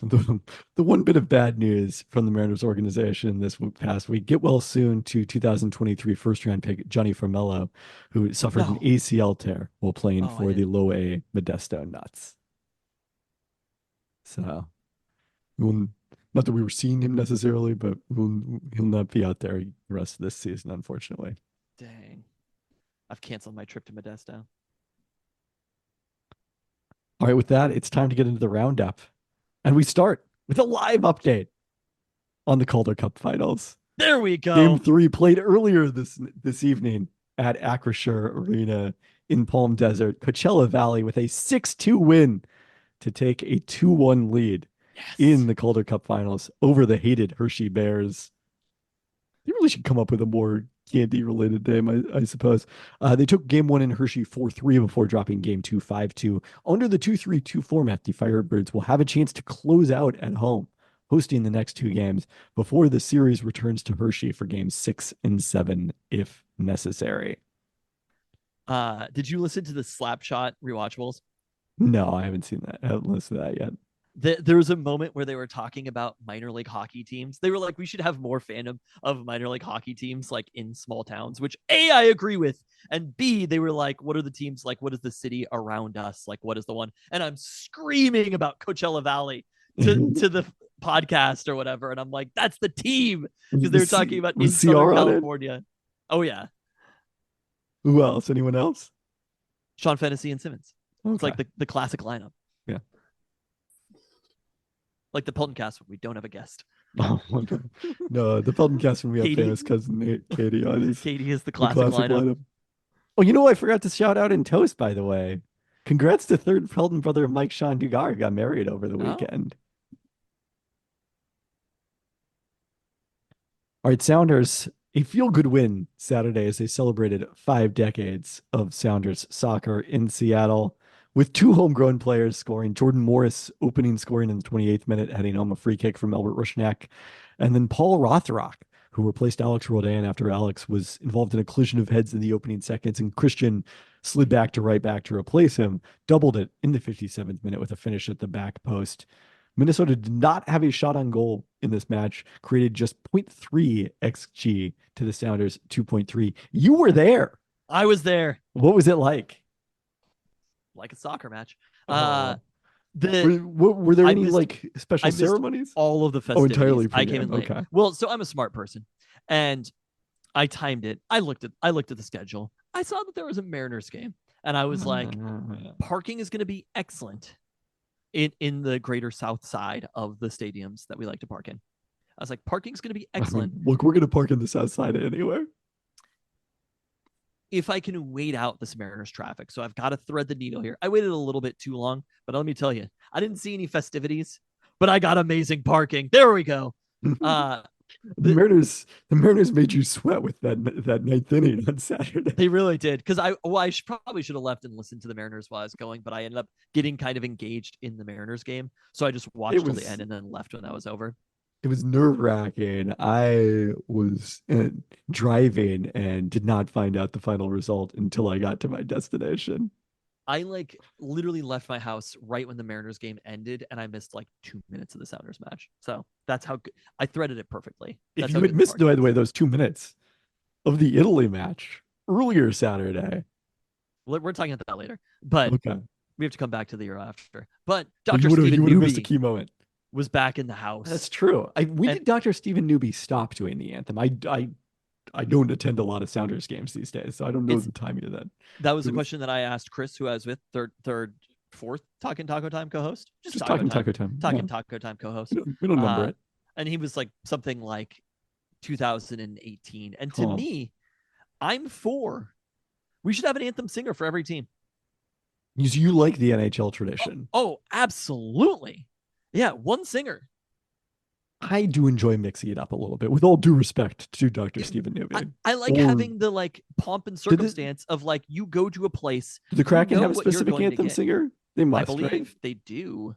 the one bit of bad news from the Mariners organization this past week: get well soon to 2023 first-round pick Johnny Formello, who suffered an ACL tear while playing for the Low A Modesto Nuts. So, not that we were seeing him necessarily, but he'll not be out there the rest of this season, unfortunately. Dang, I've canceled my trip to Modesto. All right, with that, it's time to get into the roundup. And we start with a live update on the Calder Cup finals. There we go. Game 3 played earlier this evening at Acrisure Arena in Palm Desert. Coachella Valley with a 6-2 win to take a 2-1 lead in the Calder Cup finals over the hated Hershey Bears. They really should come up with a more candy-related name, I suppose. They took Game 1 in Hershey 4-3 before dropping Game 2 5-2. Under the 2-3-2 format, the Firebirds will have a chance to close out at home, hosting the next 2 games before the series returns to Hershey for Games 6 and 7, if necessary. Did you listen to the Slapshot rewatchables? No, I haven't seen that. I haven't listened to that yet. There was a moment where they were talking about minor league hockey teams. They were like, we should have more fandom of minor league hockey teams like in small towns, which A, I agree with. And B, they were like, what are the teams like? What is the city around us? Like, what is the one? And I'm screaming about Coachella Valley to the podcast or whatever. And I'm like, that's the team. Because they were talking about in Southern California. Oh, yeah. Who else? Anyone else? Sean Fennessy and Simmons. Okay. It's like the classic lineup. Yeah. Like the Peltoncast, we don't have a guest. Oh, no, the Peltoncast when we have famous cousin Nate, Katie on this. Katie is the classic lineup. Oh, you know, I forgot to shout out in Toast, by the way. Congrats to third Pelton brother Mike Sean Dugar, who got married over the weekend. All right, Sounders, a feel-good win Saturday as they celebrated 5 decades of Sounders soccer in Seattle, with 2 homegrown players scoring. Jordan Morris scoring in the 28th minute, heading home a free kick from Albert Rushnak. And then Paul Rothrock, who replaced Alex Rodin after Alex was involved in a collision of heads in the opening seconds. And Christian slid back to right back to replace him, doubled it in the 57th minute with a finish at the back post. Minnesota did not have a shot on goal in this match, created just 0.3 XG to the Sounders 2.3. You were there. I was there. What was it like? Like a soccer match. Were there any like special ceremonies? All of the festivities. Oh, entirely. I came in late. Okay. Well, so I'm a smart person, and I timed it. I looked at the schedule. I saw that there was a Mariners game, and I was like, parking is going to be excellent in the greater south side of the stadiums that we like to park in. I was like, parking's going to be excellent. Look, we're going to park in the south side anywhere. If I can wait out this Mariners traffic. So I've got to thread the needle here. I waited a little bit too long, but let me tell you, I didn't see any festivities, but I got amazing parking. There we go. The Mariners made you sweat with that 9th inning on Saturday. They really did. Because I probably should have left and listened to the Mariners while I was going, but I ended up getting kind of engaged in the Mariners game. So I just watched till the end and then left when that was over. It was nerve-wracking. I was driving and did not find out the final result until I got to my destination. I like literally left my house right when the Mariners game ended, and I missed like 2 minutes of the Sounders match. So that's how good I threaded it perfectly. If That's you how had good the missed, by market the way, is. those 2 minutes of the Italy match earlier Saturday. We're talking about that later, but Okay. we have to come back to the year after. But Well, Dr. you Stephen would have missed a Newby key moment. was back in the That's house. true. When And did Dr. Stephen Newby stop doing the anthem? I don't attend a lot of Sounders games these days, so I don't know it's the timing of that. that was It the was question that I asked Chris, who I was with, fourth Talking Taco Time co-host, just talking taco time. Yeah, Talking Taco Time co-host. we don't number it. And he was like something like 2018. And to Huh. me, I'm for. We should have an anthem singer for every team. You like the NHL tradition. Oh, absolutely. Yeah, one singer. I do enjoy mixing it up a little bit, with all due respect to Dr. Stephen Newby. I like Or having the like pomp and circumstance of like you go to a place. do the Kraken know have a what you're specific going to anthem get. singer? They I must, believe right? they do.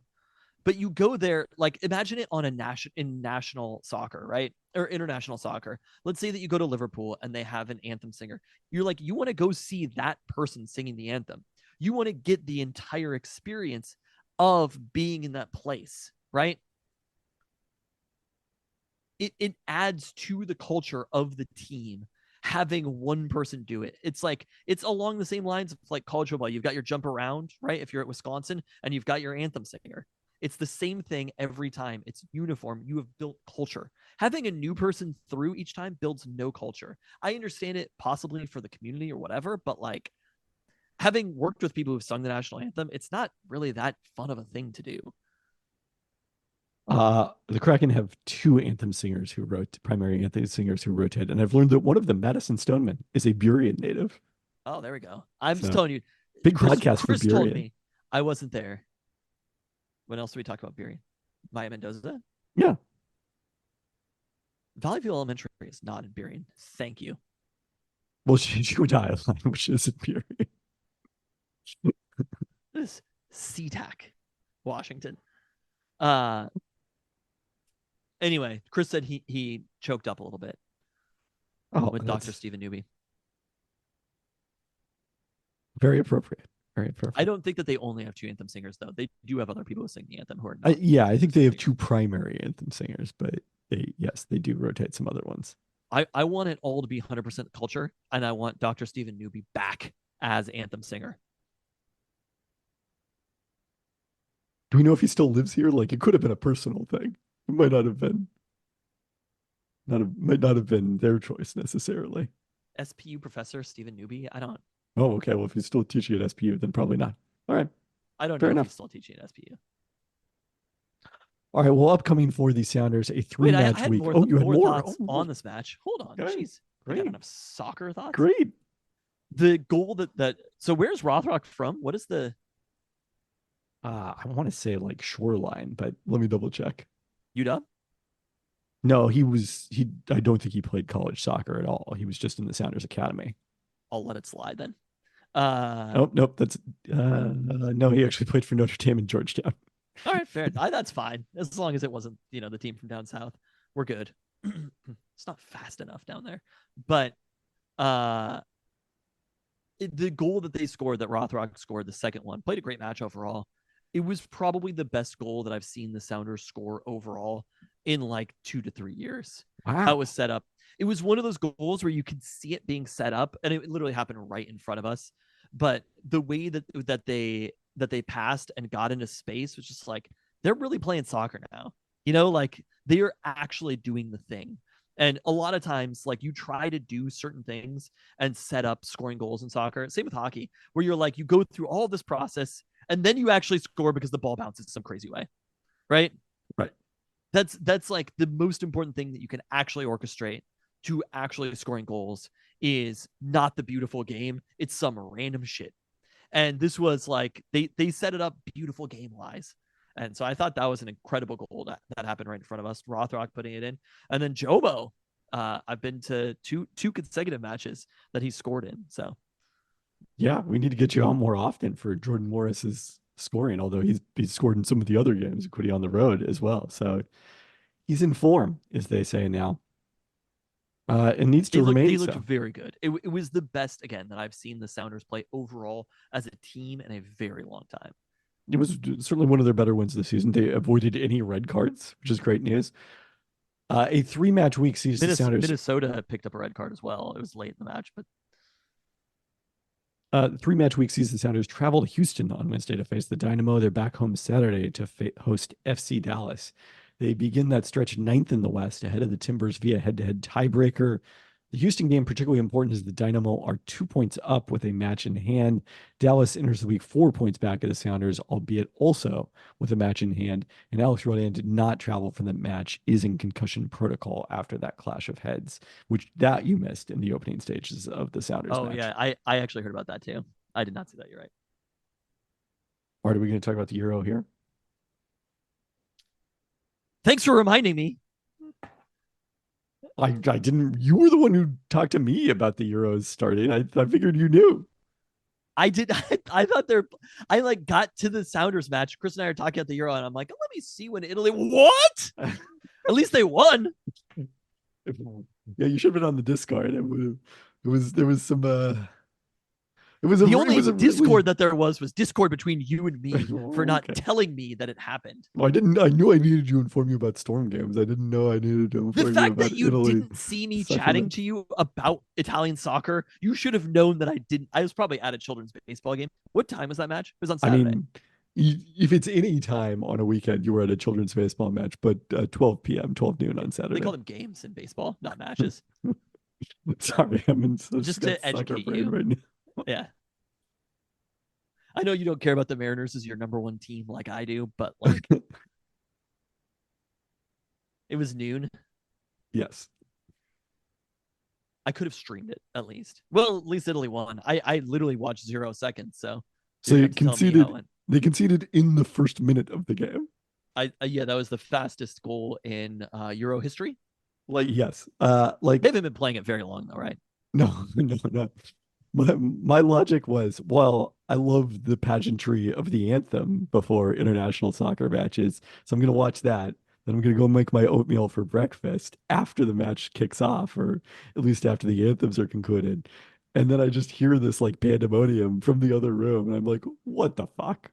But you go there, like imagine it on a national soccer, right? Or international soccer. Let's say that you go to Liverpool and they have an anthem singer. You're like, you want to go see that person singing the anthem. You want to get the entire experience of being in that place, right? It adds to the culture of the team having one person do it. It's like it's along the same lines of like college football. You've got your jump around, right? If you're at Wisconsin, and you've got your anthem singer. It's the same thing every time. It's uniform. You have built culture. Having a new person through each time builds no culture. I understand it possibly for the community or whatever, but like having worked with people who've sung the national anthem, it's not really that fun of a thing to do. The Kraken have two anthem singers who wrote primary anthem singers who rotate, and I've learned that one of them, Madison Stoneman, is a Burien native. Oh, there we go. I'm just So, telling you. big Chris, podcast for Chris told Burien. me I wasn't there. What else do we talk about Beery? Maya Mendoza? Yeah. Valley View Elementary is not in Burien. Thank you. Well, she went to Island, which is in Burien. This is SeaTac, Washington. Anyway, Chris said he choked up a little bit with Dr. Stephen Newby. Very appropriate. Very appropriate. I don't think that they only have two anthem singers, though. They do have other people who sing the anthem who are not. Yeah, I think they have two primary anthem singers, but they do rotate some other ones. I want it all to be 100% culture, and I want Dr. Stephen Newby back as anthem singer. Do we know if he still lives here? Like, it could have been a personal thing. It might not have been. Might not have been their choice necessarily. SPU professor Stephen Newby? I don't. Oh, okay. Well, if he's still teaching at SPU, then probably not. All right. I don't Fair know enough. if he's still teaching at SPU. All right. Well, upcoming for the Sounders, a three-match I had week. more, You had more more thoughts on this match. Hold on. Okay. Jeez. I Great. got enough soccer thoughts. Great. The goal that so where's Rothrock from? What is the I want to say like Shoreline, but let me double check. UW? No, I don't think he played college soccer at all. He was just in the Sounders Academy. I'll let it slide then. Oh, nope. That's no, he actually played for Notre Dame and Georgetown. All right, fair. That's fine. As long as it wasn't, the team from down south. We're good. It's not fast enough down there. But the goal that they scored, that Rothrock scored, the second one, played a great match overall. It was probably the best goal that I've seen the Sounders score overall in like 2 to 3 years. Wow. How it was set up. It was one of those goals where you could see it being set up, and it literally happened right in front of us. But the way that they passed and got into space was just like, they're really playing soccer now. Like they are actually doing the thing. And a lot of times, like you try to do certain things and set up scoring goals in soccer. Same with hockey, where you're like, you go through all this process and then you actually score because the ball bounces some crazy way. Right. Right. That's like the most important thing that you can actually orchestrate to actually scoring goals is not the beautiful game. It's some random shit. And this was like, they set it up beautiful game wise. And so I thought that was an incredible goal that happened right in front of us. Rothrock putting it in. And then Jobo, I've been to two consecutive matches that he scored in. So yeah, we need to get you on more often for Jordan Morris's scoring, although he's scored in some of the other games, including on the road as well. So he's in form, as they say now. It needs to They remain looked so. very good. It was the best again that I've seen the Sounders play overall as a team in a very long time. It was certainly one of their better wins this season. They avoided any red cards, which is great news. A 3-match week sees the Sounders. Minnesota picked up a red card as well. It was late in the match, but 3-match week sees the Sounders travel to Houston on Wednesday to face the Dynamo. They're back home Saturday to host FC Dallas. They begin that stretch 9th in the West ahead of the Timbers via head-to-head tiebreaker. The Houston game particularly important as the Dynamo are 2 points up with a match in hand. Dallas enters the week 4 points back of the Sounders, albeit also with a match in hand. And Alex Rodan did not travel for the match, is in concussion protocol after that clash of heads, which that you missed in the opening stages of the Sounders match. yeah, I actually heard about that too. I did not see that. You're right. All right, are we going to talk about the Euro here? Thanks for reminding me. I didn't. You were the one who talked to me about the Euros starting. I figured you knew. I did. I thought I like got to the Sounders match. Chris and I are talking at the Euro, and I'm like, let me see when Italy. What? At least they won. Yeah, you should have been on the Discord. There was some. It was the only Discord really... that there was Discord between you and me for not Okay. telling me that it happened. Well, I knew I needed to inform you about Storm games. I didn't know I needed to inform The you fact about that you Italy. didn't see me chatting to you about Italian soccer, you should have known that I didn't. I was probably at a children's baseball game. What time was that match? It was on Saturday. I mean, if it's any time on a weekend, you were at a children's baseball match, but 12 p.m., 12 noon on Saturday. They call them games in baseball, not matches. Sorry, I'm in just to educate you. Right now. Yeah. I know you don't care about the Mariners as your number one team like I do, but like it was noon. Yes. I could have streamed it at least. Well, at least Italy won. I literally watched 0 seconds, so you conceded. They conceded in the first minute of the game. Yeah, that was the fastest goal in Euro history. Like yes, they haven't been playing it very long though, right? No. My logic was, well, I love the pageantry of the anthem before international soccer matches, so I'm going to watch that. Then I'm going to go make my oatmeal for breakfast after the match kicks off, or at least after the anthems are concluded. And then I just hear this like pandemonium from the other room, and I'm like, what the fuck?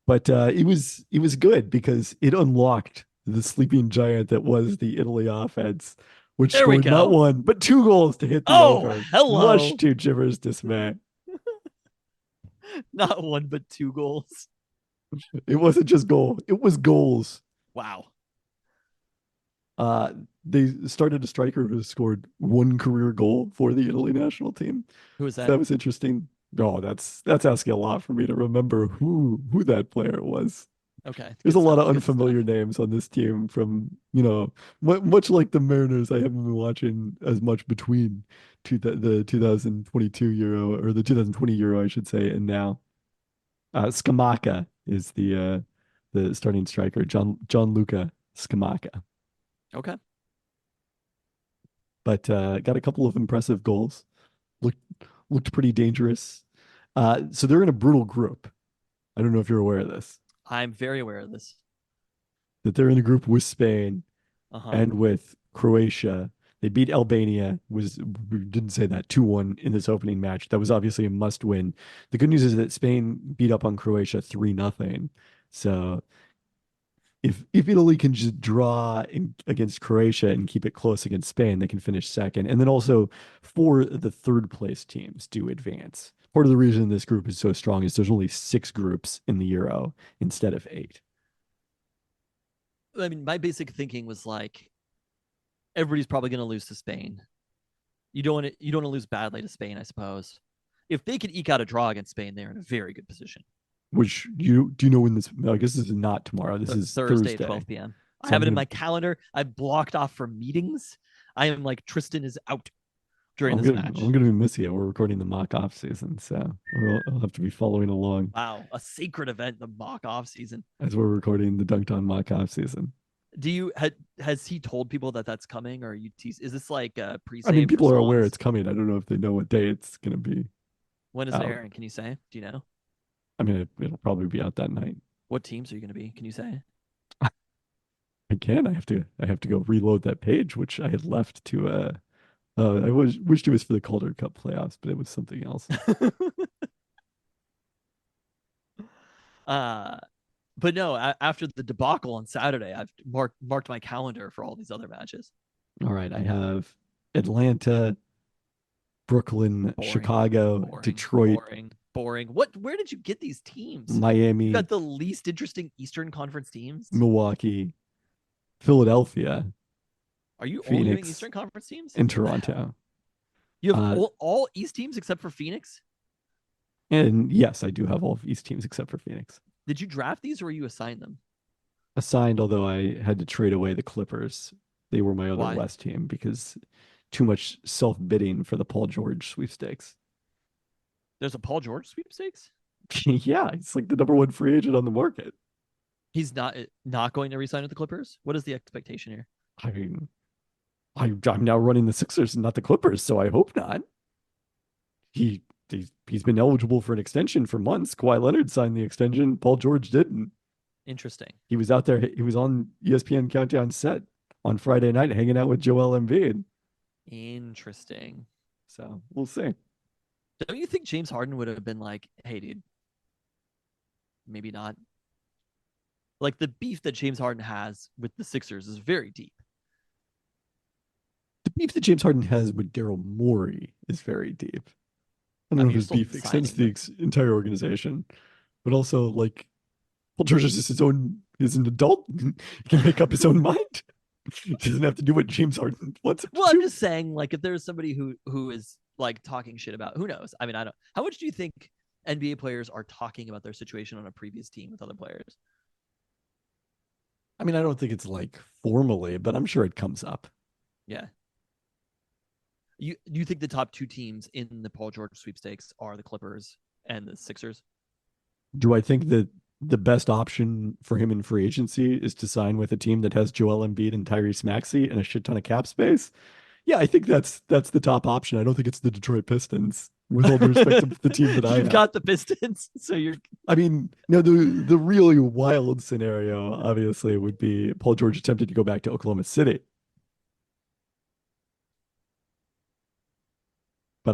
But it was good because it unlocked the sleeping giant that was the Italy offense, which scored not 1 but 2 goals to hit the over. Hello. Much to Jimmer's dismay. Not 1 but 2 goals. It wasn't just goal; it was goals. Wow. They started a striker who scored 1 career goal for the Italy national team. Who was that? So that was interesting. Oh, that's asking a lot for me to remember who that player was. Okay. There's a lot of unfamiliar names on this team from, much like the Mariners, I haven't been watching as much between the 2022 Euro, or the 2020 Euro, I should say, and now. Scamacca is the starting striker, Gianluca Scamacca. Okay. But got a couple of impressive goals. Looked pretty dangerous. So they're in a brutal group. I don't know if you're aware of this. I'm very aware of this. That they're in a group with Spain and with Croatia. They beat Albania. We didn't say that 2-1 in this opening match. That was obviously a must win. The good news is that Spain beat up on Croatia 3-0. So if Italy can just draw against Croatia and keep it close against Spain, they can finish second. And then also 4 of the third place teams do advance. Part of the reason this group is so strong is there's only 6 groups in the Euro instead of 8. I mean, my basic thinking was like, everybody's probably going to lose to Spain. You don't want to lose badly to Spain, I suppose. If they could eke out a draw against Spain, they're in a very good position. Which do you know when this? I guess this is not tomorrow. This is Thursday at 12 p.m. So I have it in my calendar. I blocked off for meetings. I am like, Tristan is out during this match. I'm going to be missing it. We're recording the mock off season, so I'll have to be following along. Wow, a sacred event, the mock off season. As we're recording the Dunked On mock off season. Has he told people that that's coming, or is this like a pre-save? I mean, people are aware it's coming. I don't know if they know what day it's going to be. When is it airing? Can you say? Do you know? I mean, it'll probably be out that night. What teams are you going to be? Can you say? I can. I have to go reload that page, which I had left to I wished it was for the Calder Cup playoffs, but it was something else. uh, but no, after the debacle on Saturday, I've marked my calendar for all these other matches. All right, I have Atlanta, Brooklyn, Boring, Chicago, boring, Detroit, boring. Where did you get these teams? You Miami, got the least interesting Eastern Conference teams. Milwaukee, Philadelphia, Are you only doing Phoenix, Eastern Conference teams? and What the hell? Toronto. You have Uh, all East teams except for Phoenix? and yes, I do have all of East teams except for Phoenix. Did you draft these or were you assigned them? Assigned, although I had to trade away the Clippers. They were my other Why? West team because too much self-bidding for the Paul George sweepstakes. There's a Paul George sweepstakes? Yeah, it's like the #1 free agent on the market. He's not going to resign with the Clippers? What is the expectation here? I mean, I'm now running the Sixers and not the Clippers, so I hope not. He's been eligible for an extension for months. Kawhi Leonard signed the extension. Paul George didn't. Interesting. He was out there. He was on ESPN Countdown set on Friday night, hanging out with Joel Embiid. Interesting. So we'll see. Don't you think James Harden would have been like, hey, dude, maybe not? Like the beef that James Harden has with the Sixers is very deep. The beef that James Harden has with Daryl Morey is very deep. I don't know if you're his still beef extends to signing the entire organization, but also like Paul George is just he's an adult. He can make up his own mind. He doesn't have to do what James Harden wants him Well, to I'm do. just saying, like, if there's somebody who is like talking shit about, who knows? I mean, I don't. How much do you think NBA players are talking about their situation on a previous team with other players? I mean, I don't think it's like formally, but I'm sure it comes up. Yeah. You think the top two teams in the Paul George sweepstakes are the Clippers and the Sixers? Do I think that the best option for him in free agency is to sign with a team that has Joel Embiid and Tyrese Maxey and a shit ton of cap space? Yeah, I think that's the top option. I don't think it's the Detroit Pistons, with all due respect to the team that I You've have. got the Pistons, so you're. I mean, no, the really wild scenario, obviously, would be Paul George attempted to go back to Oklahoma City. But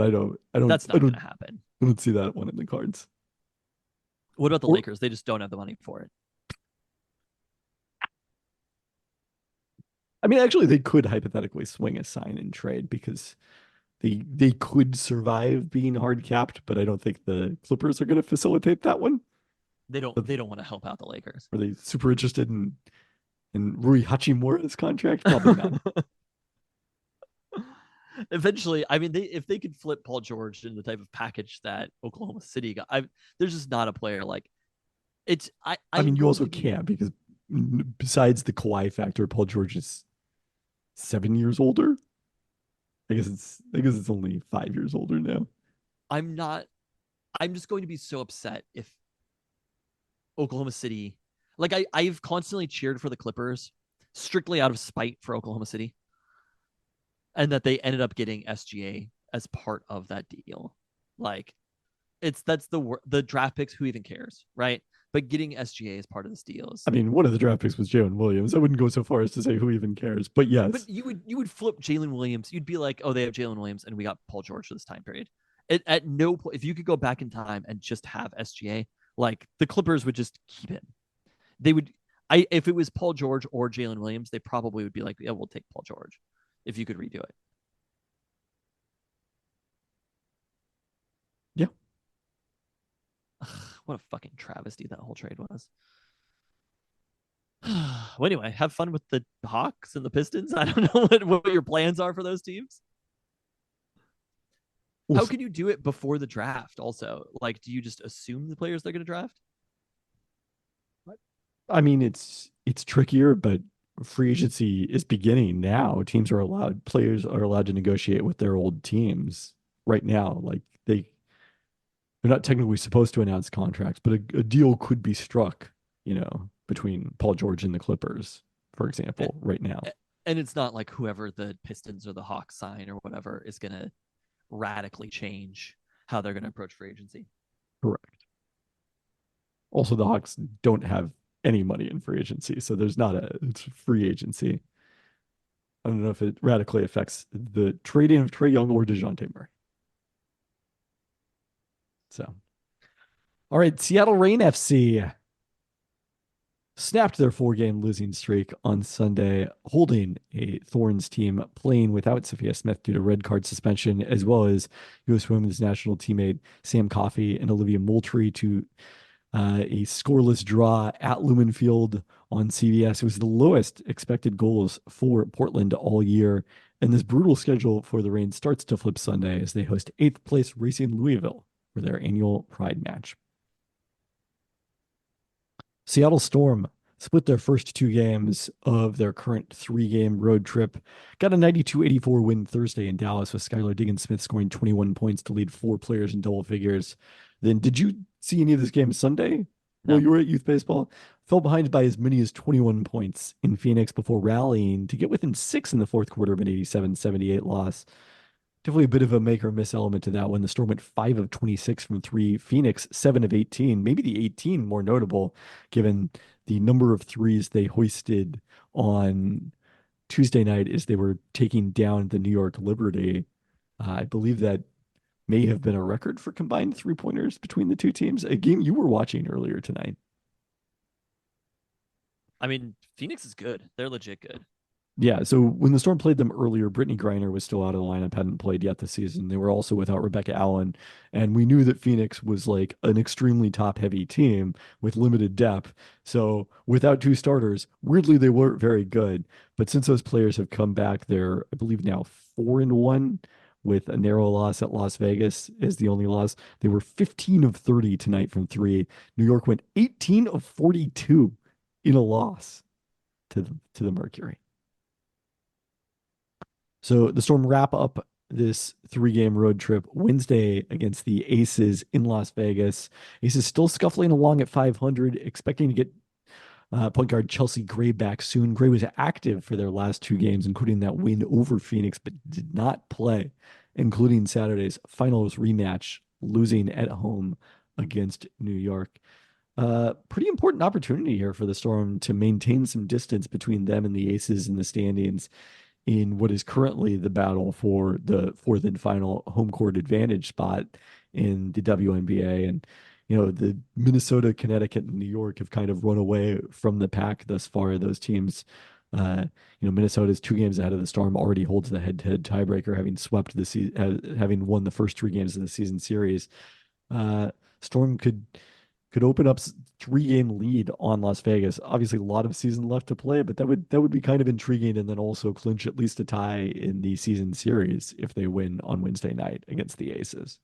That's not going to happen. I don't see that one in the cards. What about the Or- Lakers? They just don't have the money for it. I mean, actually, they could hypothetically swing a sign and trade because they could survive being hard capped, but I don't think the Clippers are going to facilitate that one. They don't want to help out the Lakers. Are they super interested in Rui Hachimura's contract? Probably not. Eventually, I mean, if they could flip Paul George in the type of package that Oklahoma City got, there's just not a player like it's. I mean, you also can't because besides the Kawhi factor, Paul George is 7 years older. I guess it's only 5 years older now. I'm just going to be so upset if Oklahoma City, like I've constantly cheered for the Clippers strictly out of spite for Oklahoma City, and that they ended up getting SGA as part of that deal. Like, that's the draft picks. Who even cares, right? But getting SGA as part of this deal is. I mean, one of the draft picks was Jalen Williams. I wouldn't go so far as to say who even cares, but yes. But you would flip Jalen Williams. You'd be like, oh, they have Jalen Williams, and we got Paul George for this time period. At no point, if you could go back in time and just have SGA, like the Clippers would just keep him. They would. If it was Paul George or Jalen Williams, they probably would be like, yeah, we'll take Paul George if you could redo it. Yeah. What a fucking travesty that whole trade was. Well, anyway, have fun with the Hawks and the Pistons. I don't know what your plans are for those teams. How can you do it before the draft? Also, like, do you just assume the players they're going to draft? I mean, it's trickier, but free agency is beginning now. Players are allowed to negotiate with their old teams right now. Like they're not technically supposed to announce contracts, but a deal could be struck, between Paul George and the Clippers, for example, right now. And it's not like whoever the Pistons or the Hawks sign or whatever is going to radically change how they're going to approach free agency. Correct. Also, the Hawks don't have any money in free agency, so it's free agency. I don't know if it radically affects the trading of Trae Young or DeJounte Murray. So, all right, Seattle Reign FC snapped their 4-game losing streak on Sunday, holding a Thorns team playing without Sophia Smith due to red card suspension, as well as U.S. Women's National teammate Sam Coffey and Olivia Moultrie to a scoreless draw at Lumen Field on CBS. It was the lowest expected goals for Portland all year. And this brutal schedule for the Reign starts to flip Sunday as they host 8th place Racing Louisville for their annual Pride match. Seattle Storm split their first 2 games of their current 3-game road trip. Got a 92-84 win Thursday in Dallas with Skylar Diggins-Smith scoring 21 points to lead 4 players in double figures. Then did you see any of this game Sunday while you were at youth baseball? Fell behind by as many as 21 points in Phoenix before rallying to get within 6 in the fourth quarter of an 87-78 loss. Definitely a bit of a make or miss element to that one. The Storm went 5 of 26 from 3. Phoenix 7 of 18. Maybe the 18 more notable given the number of threes they hoisted on Tuesday night as they were taking down the New York Liberty. I believe that may have been a record for combined 3-pointers between the two teams. A game you were watching earlier tonight. I mean, Phoenix is good. They're legit good. Yeah, so when the Storm played them earlier, Brittany Griner was still out of the lineup, hadn't played yet this season. They were also without Rebecca Allen, and we knew that Phoenix was like an extremely top-heavy team with limited depth. So without 2 starters, weirdly, they weren't very good. But since those players have come back, they're, I believe, now 4-1 with a narrow loss at Las Vegas is the only loss. They were 15 of 30 tonight from 3. New York went 18 of 42 in a loss to the Mercury. So the Storm wrap up this 3-game road trip Wednesday against the Aces in Las Vegas. Aces still scuffling along at 500, expecting to get point guard Chelsea Gray back soon. Gray was active for their last 2 games, including that win over Phoenix, but did not play, including Saturday's finals rematch, losing at home against New York. Pretty important opportunity here for the Storm to maintain some distance between them and the Aces in the standings in what is currently the battle for the 4th and final home court advantage spot in the WNBA. And, you know, the Minnesota, Connecticut, and New York have kind of run away from the pack thus far. Those teams, Minnesota's 2 games ahead of the Storm, already holds the head-to-head tiebreaker, having swept the season, having won the first 3 games of the season series. Storm could open up 3-game lead on Las Vegas. Obviously, a lot of season left to play, but that would be kind of intriguing, and then also clinch at least a tie in the season series if they win on Wednesday night against the Aces.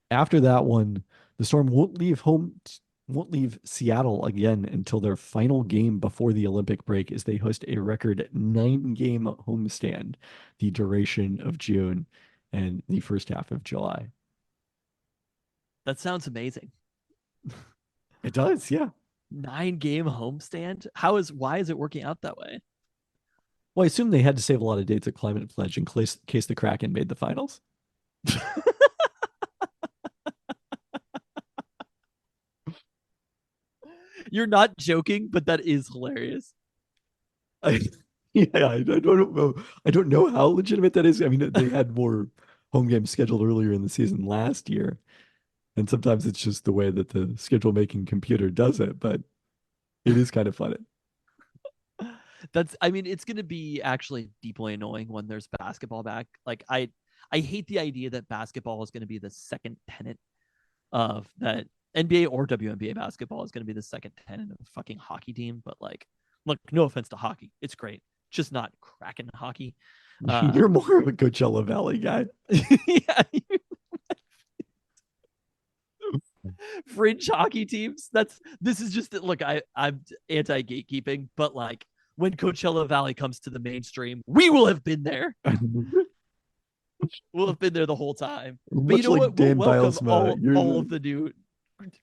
After that one, the Storm won't leave Seattle again until their final game before the Olympic break as they host a record 9-game homestand the duration of June and the first half of July. That sounds amazing. It does, yeah. 9-game homestand. Why is it working out that way? Well, I assume they had to save a lot of dates at Climate Pledge in case the Kraken made the finals. You're not joking, but that is hilarious. I don't know. I don't know how legitimate that is. I mean, they had more home games scheduled earlier in the season last year, and sometimes it's just the way that the schedule making computer does it. But it is kind of funny. It's going to be actually deeply annoying when there's basketball back. Like I hate the idea that basketball is going to be the second tenant of that. NBA or WNBA basketball is going to be the second tenant of a fucking hockey team. But like, look, no offense to hockey, it's great, just not Kraken hockey. You're more of a Coachella Valley guy. Yeah. Fringe hockey teams. This is just look. I'm anti gatekeeping, but like when Coachella Valley comes to the mainstream, we will have been there. We'll have been there the whole time. But you know what? We'll welcome all of the new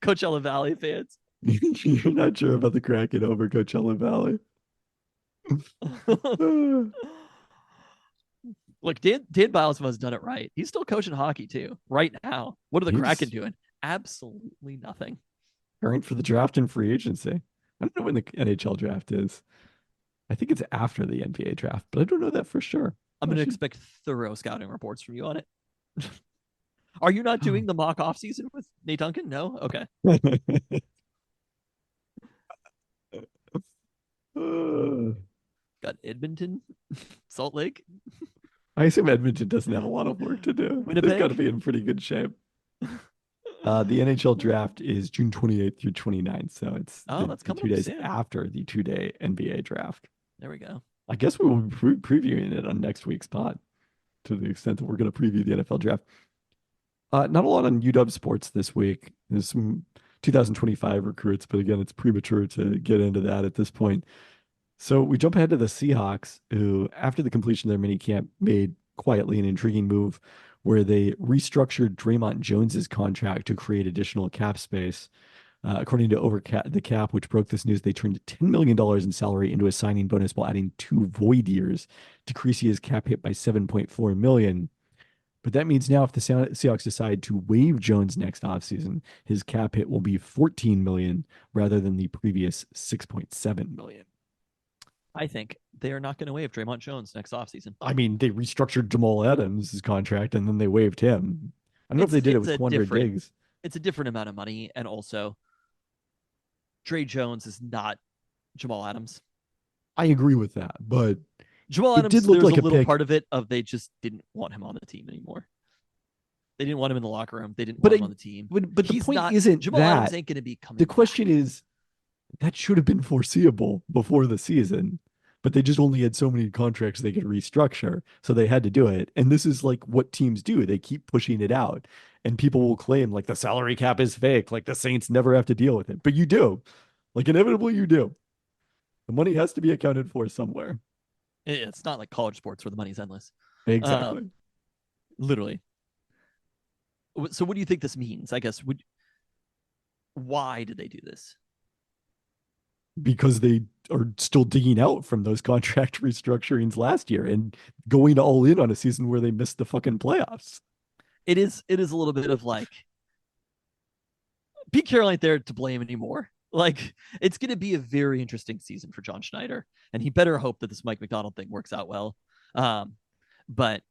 Coachella Valley fans. You're not sure about the Kraken over Coachella Valley. Look, Dan Bilesma has done it right. He's still coaching hockey too, right now. What are the Kraken doing? Absolutely nothing. Current for the draft and free agency. I don't know when the NHL draft is. I think it's after the NBA draft, but I don't know that for sure. I'm I going to should- expect thorough scouting reports from you on it. Are you not doing the mock off season with Nate Duncan? No? Okay. Got Edmonton, Salt Lake, I assume Edmonton doesn't have a lot of work to do. They've got to Winnipeg. be in pretty good shape. The NHL draft is June 28th through 29th, so it's Oh, that's the coming 2 up days soon. after the 2-day NBA draft. There we go. I guess we will be previewing it on next week's pod to the extent that we're going to preview the NFL draft. Not a lot on UW sports this week. There's some 2025 recruits, but again, it's premature to get into that at this point. So we jump ahead to the Seahawks, who, after the completion of their mini camp, made quietly an intriguing move where they restructured Draymond Jones's contract to create additional cap space. According to the Cap, which broke this news, they turned $10 million in salary into a signing bonus while adding 2 void years, decreasing his cap hit by $7.4 million. But that means now if the Seahawks decide to waive Jones next offseason, his cap hit will be $14 million rather than the previous $6.7 million. I think they are not going to waive Draymond Jones next offseason. I mean, they restructured Jamal Adams' contract and then they waived him. I don't know if they did it with Quandre Diggs. It's a different amount of money, and also Dre Jones is not Jamal Adams. I agree with that, but Jamal it Adams, did look there's like a a little pick. part of it of they just didn't want him on the team anymore. They didn't want him in the locker room. They didn't want him on the team. But the He's point not, isn't Jamal that. Adams ain't going to be coming The back. question is, that should have been foreseeable before the season, but they just only had so many contracts they could restructure, so they had to do it. And this is like what teams do. They keep pushing it out, and people will claim like the salary cap is fake, like the Saints never have to deal with it. But you do. Like inevitably you do. The money has to be accounted for somewhere. It's not like college sports where the money's endless. Exactly. Literally. So what do you think this means? I guess why did they do this? Because they are still digging out from those contract restructurings last year and going all in on a season where they missed the fucking playoffs. It is a little bit of like Pete Carroll ain't there to blame anymore. Like it's going to be a very interesting season for John Schneider, and he better hope that this Mike Macdonald thing works out well. But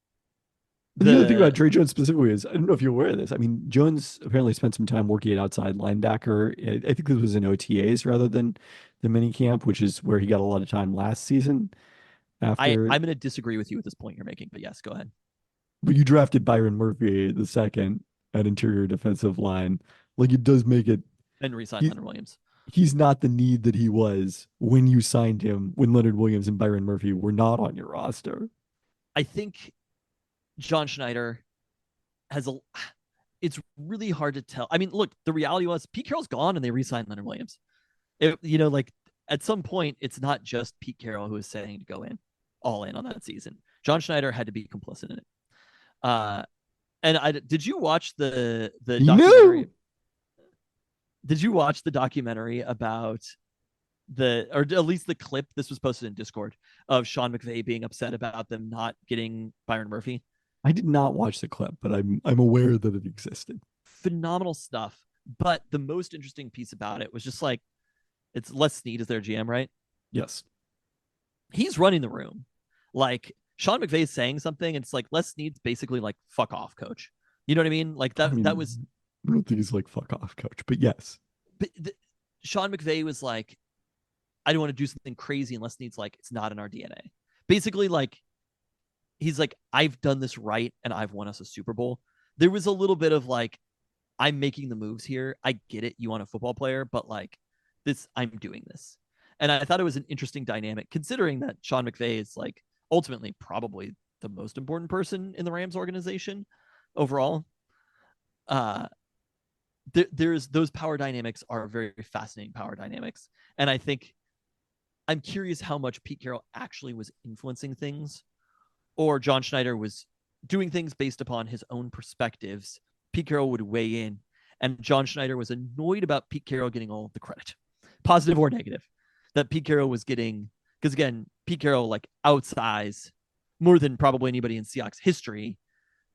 the other thing about Dre Jones specifically is, I don't know if you're aware of this. I mean, Jones apparently spent some time working at outside linebacker. I think this was in OTAs rather than the mini camp, which is where he got a lot of time last season. I'm going to disagree with you with this point you're making, but yes, go ahead. But you drafted Byron Murphy the second at interior defensive line. Like it does make it. And re-signed Leonard Williams. He's not the need that he was when you signed him, when Leonard Williams and Byron Murphy were not on your roster. I think John Schneider it's really hard to tell. I mean, look, the reality was Pete Carroll's gone and they re-signed Leonard Williams. Like at some point, it's not just Pete Carroll who is saying to go all in on that season. John Schneider had to be complicit in it. And did you watch the documentary? No. Did you watch the documentary about or at least the clip? This was posted in Discord of Sean McVay being upset about them not getting Byron Murphy. I did not watch the clip, but I'm aware that it existed. Phenomenal stuff. But the most interesting piece about it was just like, it's Les Snead is their GM, right? Yes. He's running the room. Like Sean McVay is saying something, and it's like Les Snead's basically like, "Fuck off, coach." You know what I mean? Like that. That was. I don't think he's like "fuck off, coach," but yes. But Sean McVay was like, "I don't want to do something crazy," and Les Snead's like, "It's not in our DNA." Basically, like he's like, "I've done this right, and I've won us a Super Bowl." There was a little bit of like, "I'm making the moves here. I get it. You want a football player, but like this, I'm doing this." And I thought it was an interesting dynamic, considering that Sean McVay is like ultimately probably the most important person in the Rams organization overall. There's those power dynamics are very fascinating power dynamics. And I think I'm curious how much Pete Carroll actually was influencing things, or John Schneider was doing things based upon his own perspectives. Pete Carroll would weigh in, and John Schneider was annoyed about Pete Carroll getting all of the credit, positive or negative, that Pete Carroll was getting. Because again, Pete Carroll like outsize more than probably anybody in Seahawks history,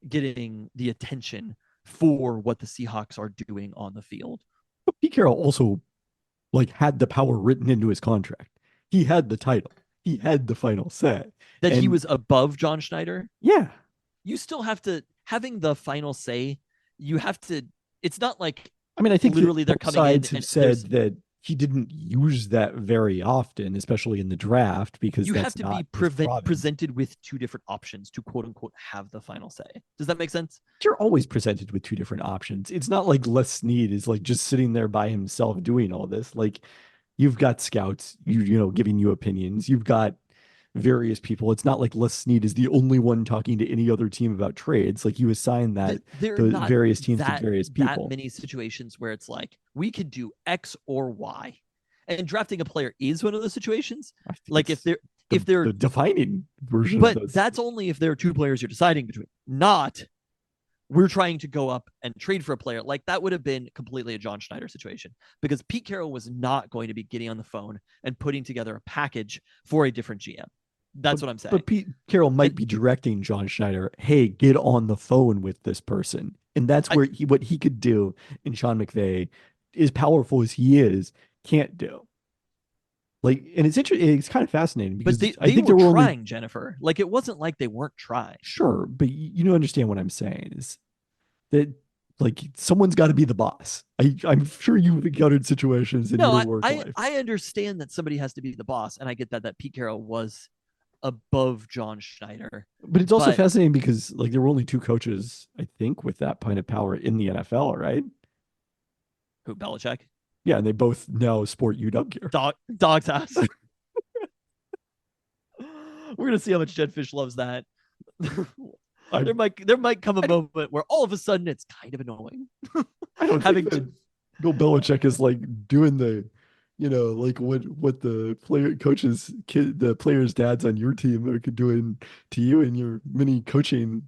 getting the attention for what the Seahawks are doing on the field. But Pete Carroll also like had the power written into his contract. He had the title. he had the final say. That he And was above John Schneider. yeah, You still have to having the final say. You have to. It's not like I mean, I think literally they're both coming in sides have and said that he didn't use that very often, especially in the draft, because you have that's to not be his province. presented with two different options to quote unquote have the final say. Does that make sense? You're always presented with two different options. It's not like Les Snead is like just sitting there by himself doing all this. Like you've got scouts, giving you opinions. You've got various people. It's not like Les Snead is the only one talking to any other team about trades. Like you assign that There are the not various teams to that various that people. many situations where it's like we could do X or Y, and drafting a player is one of those situations. I think Like it's if they're the defining version of but those. that's only if there are two players you're deciding between, not we're trying to go up and trade for a player. Like that would have been completely a John Schneider situation because Pete Carroll was not going to be getting on the phone and putting together a package for a different GM. That's what I'm saying. But Pete Carroll might And- be directing John Schneider, hey, get on the phone with this person. And that's where what he could do and Sean McVay, as powerful as he is, can't do. Like, and it's interesting, it's kind of fascinating because But I they think were there were trying, only Jennifer. Like it wasn't like they weren't trying. sure, but you understand what I'm saying is that like someone's got to be the boss. I'm sure you've encountered situations in No, your work life. I understand that somebody has to be the boss, and I get that Pete Carroll was above John Schneider. But it's also But- fascinating because like there were only two coaches, I think, with that kind of power in the NFL, right? Who, Belichick? Yeah, and they both now sport UW gear. Dog's ass. We're gonna see how much Jed Fish loves that. there might come a moment where all of a sudden it's kind of annoying. I don't having think that Bill Belichick is like doing the, like what the the players' dads on your team are doing to you in your mini coaching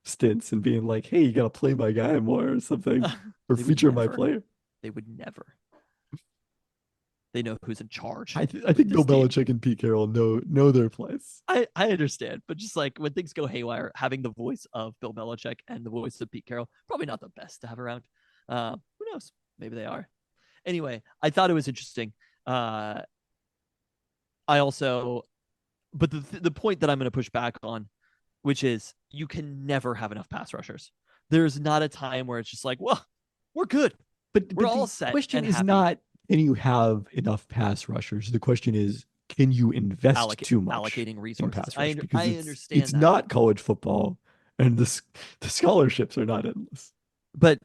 stints and being like, hey, you got to play my guy more or something, or They would feature my never. player. They would never. They know who's in charge. I with think Bill this team. Belichick and Pete Carroll know their place. I understand, but just like when things go haywire, having the voice of Bill Belichick and the voice of Pete Carroll, probably not the best to have around. Who knows? Maybe they are. Anyway, I thought it was interesting. I also, but the point that I'm going to push back on, which is you can never have enough pass rushers. There's not a time where it's just like, well, we're good. We're all set. The question and is happy. not, can you have enough pass rushers? The question is, can you invest too much allocating in resources. pass rush? Because I it's, understand it's that. not college football, and the scholarships are not endless. But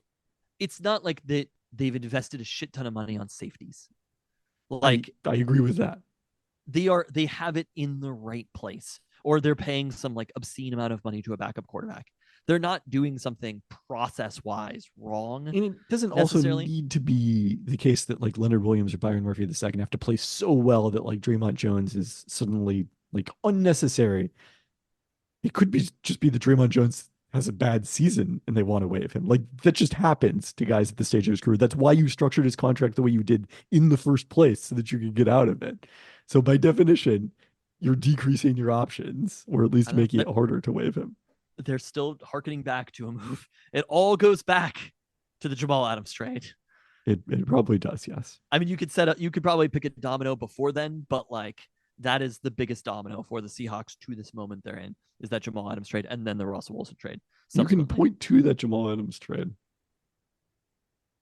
it's not like that they've invested a shit ton of money on safeties. Like I agree with that. they have it in the right place, or they're paying some like obscene amount of money to a backup quarterback. They're not doing something process wise wrong. And it doesn't also need to be the case that like Leonard Williams or Byron Murphy II have to play so well that like Draymond Jones is suddenly like unnecessary. It could be just be that Draymond Jones has a bad season and they want to waive him. Like that just happens to guys at the stage of his career. That's why you structured his contract the way you did in the first place so that you could get out of it. So by definition, you're decreasing your options or at least making it harder to waive him. They're still harkening back to a move. It all goes back to the Jamal Adams trade. It probably does, yes. I mean, you could probably pick a domino before then, but like that is the biggest domino for the Seahawks to this moment they're in, is that Jamal Adams trade and then the Russell Wilson trade. You can point to that Jamal Adams trade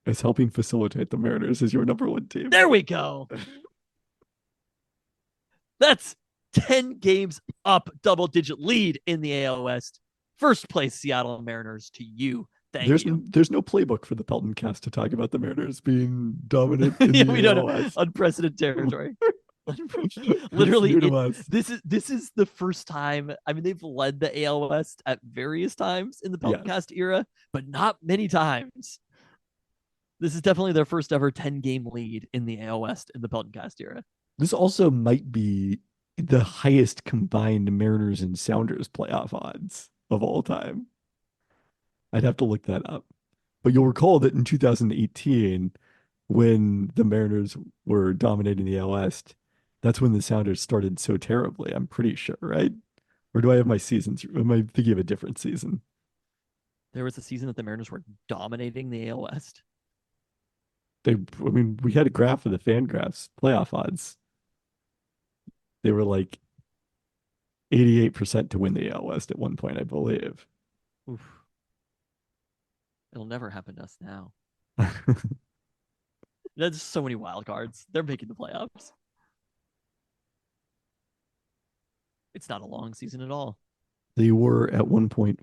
as helping facilitate the Mariners as your number one team. There we go. That's 10 games up, double-digit lead in the AL West. First place Seattle Mariners to you. Thank you. There's no playbook for the Peltoncast to talk about the Mariners being dominant in the we don't AL know. West. Unprecedented territory. Literally, this is the first time. I mean, they've led the AL West at various times in the Peltoncast era, but not many times. This is definitely their first ever 10-game lead in the AL West in the Peltoncast era. This also might be the highest combined Mariners and Sounders playoff odds of all time. I'd have to look that up. But you'll recall that in 2018, when the Mariners were dominating the AL West, that's when the Sounders started so terribly, I'm pretty sure, right? Or do I have my seasons? Am I thinking of a different season? There was a season that the Mariners were dominating the AL West. We had a graph of the fan graphs playoff odds. They were like 88% to win the AL West at one point, I believe. Oof. It'll never happen to us now. There's so many wild cards. They're making the playoffs. It's not a long season at all. They were at one point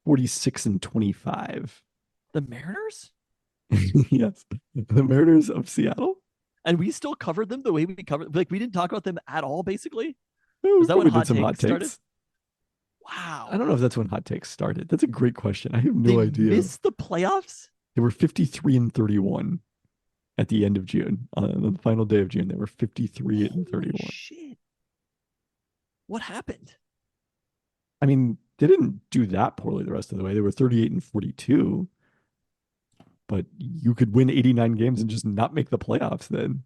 46 and 25. The Mariners? Yes. The Mariners of Seattle? And we still covered them the way we covered, like we didn't talk about them at all, basically. Oh, Was that when probably did Hot some Takes hot started? takes. Wow. I don't know if that's when hot takes started. That's a great question. I have They no idea. missed the playoffs? They were 53 and 31 at the end of June. On the final day of June, they were 53 and 31. Holy shit. What happened? I mean, they didn't do that poorly the rest of the way. They were 38 and 42. But you could win 89 games and just not make the playoffs then.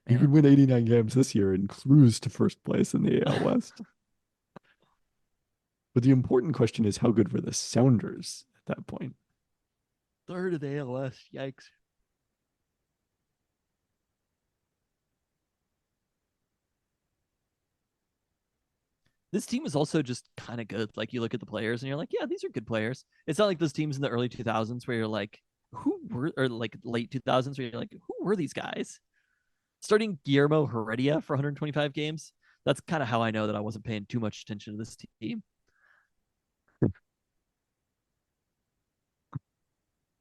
You could win 89 games this year and cruise to first place in the AL West. But the important question is, how good were the Sounders at that point? Third of the ALS. Yikes. This team is also just kind of good. Like you look at the players and you're like, yeah, these are good players. It's not like those teams in the early 2000s where you're like, who were, or like late 2000s where you're like, who were these guys? Starting Guillermo Heredia for 125 games. That's kind of how I know that I wasn't paying too much attention to this team.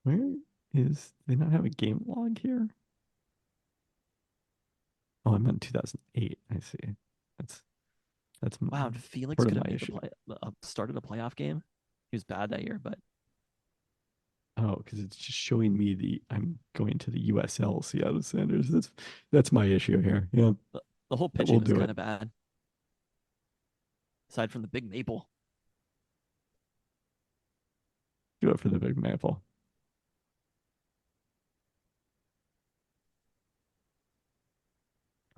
Where is, they not have a game log here? Oh, I'm on 2008. I see. That's Wow, Felix part of could have my made issue. started a playoff game. He was bad that year, but Oh, because it's just showing me I'm going to the USL Seattle Sanders. That's my issue here. Yeah, the whole that pitching will was do kind it. of bad. Aside from the big maple. Do it for the Big Maple.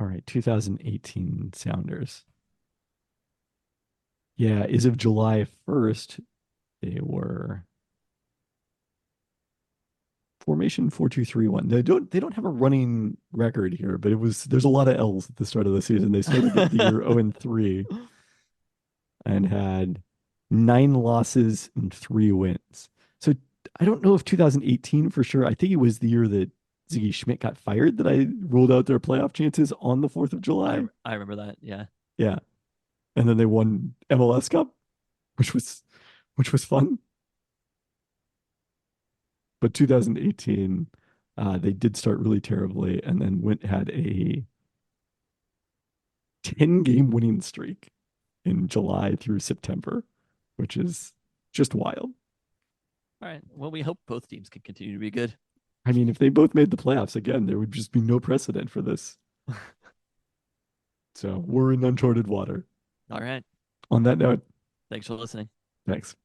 All right, 2018 Sounders. Yeah, as of July 1st, they were formation 4-2-3-1. They don't have a running record here, but there's a lot of L's at the start of the season. They started the year 0-3 and had 9 losses and 3 wins. So I don't know if 2018 for sure. I think it was the year that Ziggy Schmidt got fired that I ruled out their playoff chances on the 4th of July. I remember that. Yeah. Yeah. And then they won MLS Cup, which was fun. But 2018, they did start really terribly and then had a 10-game winning streak in July through September, which is just wild. All right. Well, we hope both teams can continue to be good. I mean, if they both made the playoffs again, there would just be no precedent for this. So we're in uncharted water. All right. On that note, Thanks for listening. thanks.